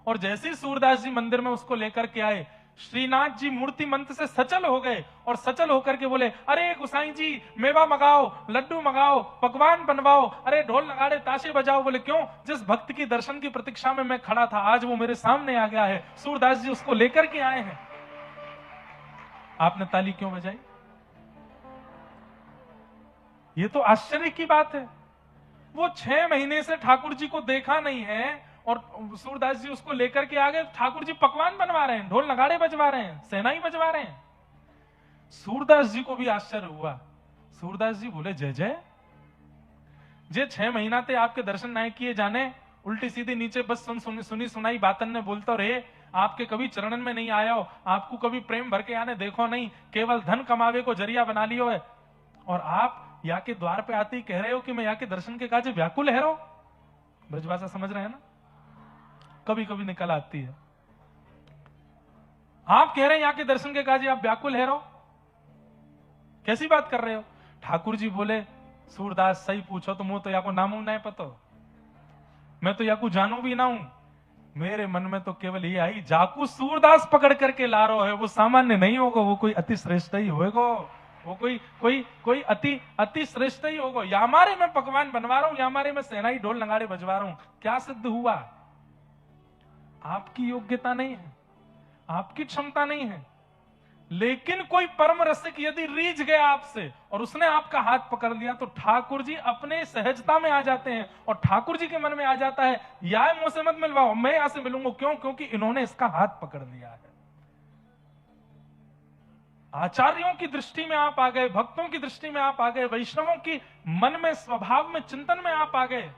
और जैसे ही सूरदास जी मंदिर में उसको लेकर के आए, श्रीनाथ जी मूर्ति मंत्र से सचल हो गए और सचल होकर के बोले अरे गोसाई जी मेवा मंगाओ, लड्डू मंगाओ, पकवान बनवाओ, अरे ढोल नगाड़े ताशे बजाओ। बोले क्यों? जिस भक्त की दर्शन की प्रतीक्षा में मैं खड़ा था आज वो मेरे सामने आ गया है, सूरदास जी उसको लेकर के आए हैं। आपने ताली क्यों बजाई? ये तो आश्चर्य की बात है। वो 6 महीने से ठाकुर जी को देखा नहीं है और सूरदास जी उसको लेकर के आ गए। ठाकुर जी पकवान बनवा रहे हैं, ढोल नगाड़े बजवा रहे हैं, सेनाई बजवा रहे हैं। सूरदास जी को भी आश्चर्य हुआ। सूरदास जी बोले जय जय, जे 6 महीना ते आपके दर्शन नहीं किए जाने, उल्टी सीधी नीचे बस सुनी सुनाई बातन ने बोलता रहे, आपके कभी चरणन में नहीं आया हो, आपको कभी प्रेम भर के आने देखो नहीं, केवल धन कमावे को जरिया बना लियो है, और आप यहाँ के द्वार पे आते ही कह रहे हो कि मैं यहाँ के दर्शन के काजे व्याकुल है। ब्रजभाषा समझ रहे हैं ना, कभी कभी निकल आती है। आप कह रहे हैं यहाँ के दर्शन के काजे आप व्याकुल है, कैसी बात कर रहे हो? ठाकुर जी बोले सूरदास सही पूछो तो मुंह तो या को नामू नहीं पता, मैं तो या को जानू भी ना हूं, मेरे मन में तो केवल ये आई जाकू सूरदास पकड़ करके ला रहा है, वो सामान्य नहीं होगा, वो कोई अति श्रेष्ठ ही होगा, वो कोई अति श्रेष्ठ ही होगा। या हमारे में पकवान बनवा रहा हूं, या हमारे में सेनाई ढोल नगाड़े बजवा रहा हूं, क्या सिद्ध हुआ? आपकी योग्यता नहीं है, आपकी क्षमता नहीं है। लेकिन कोई परम रसिक यदि रीझ गया आपसे और उसने आपका हाथ पकड़ लिया तो ठाकुर जी अपने सहजता में आ जाते हैं और ठाकुर जी के मन में आ जाता है या मुझसे मत मिलवाओ, मैं यहां से मिलूंगा। क्यों? क्योंकि इन्होंने इसका हाथ पकड़ लिया है। आचार्यों की दृष्टि में आप आ गए, भक्तों की दृष्टि में आप आ गए, वैष्णवों की मन में स्वभाव में चिंतन में आप आ गए।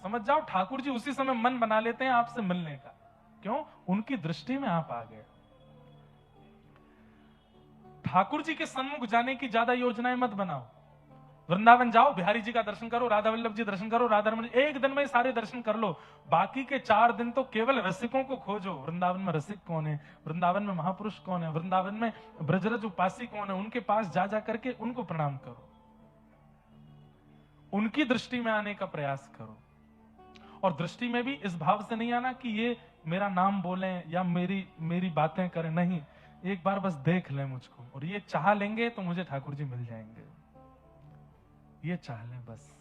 समझ जाओ ठाकुर जी उसी समय मन बना लेते हैं आपसे मिलने का। क्यों? उनकी दृष्टि में आप आ गए। ठाकुर जी के सन्मुख जाने की ज्यादा योजनाएं मत बनाओ। वृंदावन जाओ, बिहारी जी का दर्शन करो, राधा वल्लभ जी दर्शन करो, राधा रमन, एक दिन में सारे दर्शन कर लो। बाकी के 4 दिन तो केवल रसिकों को खोजो। वृंदावन में रसिक कौन है, वृंदावन में महापुरुष कौन है, वृंदावन में ब्रजरज उपासी कौन है, उनके पास जा करके उनको प्रणाम करो, उनकी दृष्टि में आने का प्रयास करो। और दृष्टि में भी इस भाव से नहीं आना कि ये मेरा नाम बोले या मेरी बातें करें, नहीं, एक बार बस देख लें मुझको और ये चाह लेंगे तो मुझे ठाकुर जी मिल जाएंगे, ये चाह लें बस।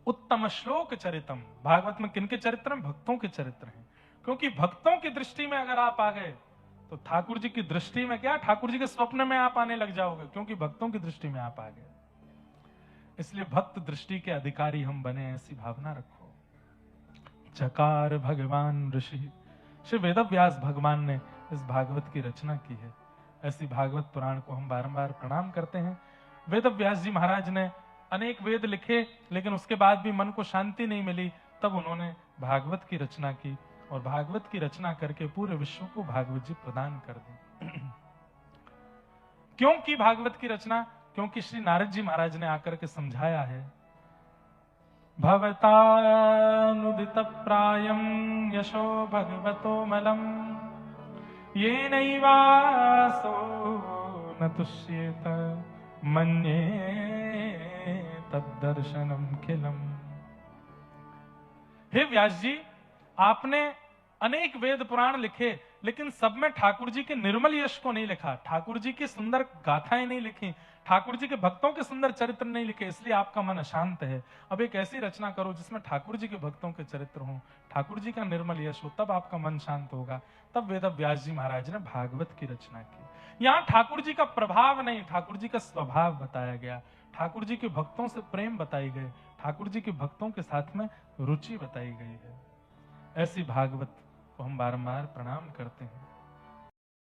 उत्तम श्लोक चरितम, भागवत में किनके चरित्र हैं? भक्तों के चरित्र हैं। क्योंकि भक्तों की दृष्टि में अगर आप आ गए तो ठाकुर जी की दृष्टि में क्या, ठाकुर जी के स्वप्न में आप आने लग जाओगे, क्योंकि भक्तों की दृष्टि में आप आ गए। इसलिए भक्त दृष्टि के अधिकारी हम बने, ऐसी भावना रखो। चकार भगवान ऋषि, श्री वेदव्यास भगवान ने इस भागवत की रचना की है। ऐसी भागवत पुराण को हम बारंबार प्रणाम करते हैं। वेदव्यास जी महाराज ने अनेक वेद लिखे, लेकिन उसके बाद भी मन को शांति नहीं मिली, तब उन्होंने भागवत की रचना की और भागवत की रचना करके पूरे विश्व को भागवत जी प्रदान कर दी। क्यों की भागवत की रचना? क्योंकि श्री नारद जी महाराज ने आकर के समझाया है, भवतानुदित प्रायं यशो भगवतो मलम ये नैवासो न तुष्येत मन्ये तद्दर्शनम खिलम। हे व्यास जी, आपने अनेक वेद पुराण लिखे, लेकिन सब में ठाकुर जी के निर्मल यश को नहीं लिखा, ठाकुर जी की सुंदर गाथाएं नहीं लिखी, ठाकुर जी के भक्तों के सुंदर चरित्र नहीं लिखे, इसलिए आपका मन अशांत है। अब एक ऐसी रचना करो जिसमें ठाकुर जी के भक्तों के चरित्र हों, ठाकुर जी का निर्मल यश हो, तब आपका मन शांत होगा। तब वेद व्यास जी महाराज ने भागवत की रचना की। यहाँ ठाकुर जी का प्रभाव नहीं, ठाकुर जी का स्वभाव बताया गया, ठाकुर जी के भक्तों से प्रेम बताई गई, ठाकुर जी के भक्तों के साथ में रुचि बताई गई है। ऐसी भागवत को हम बारंबार प्रणाम करते हैं।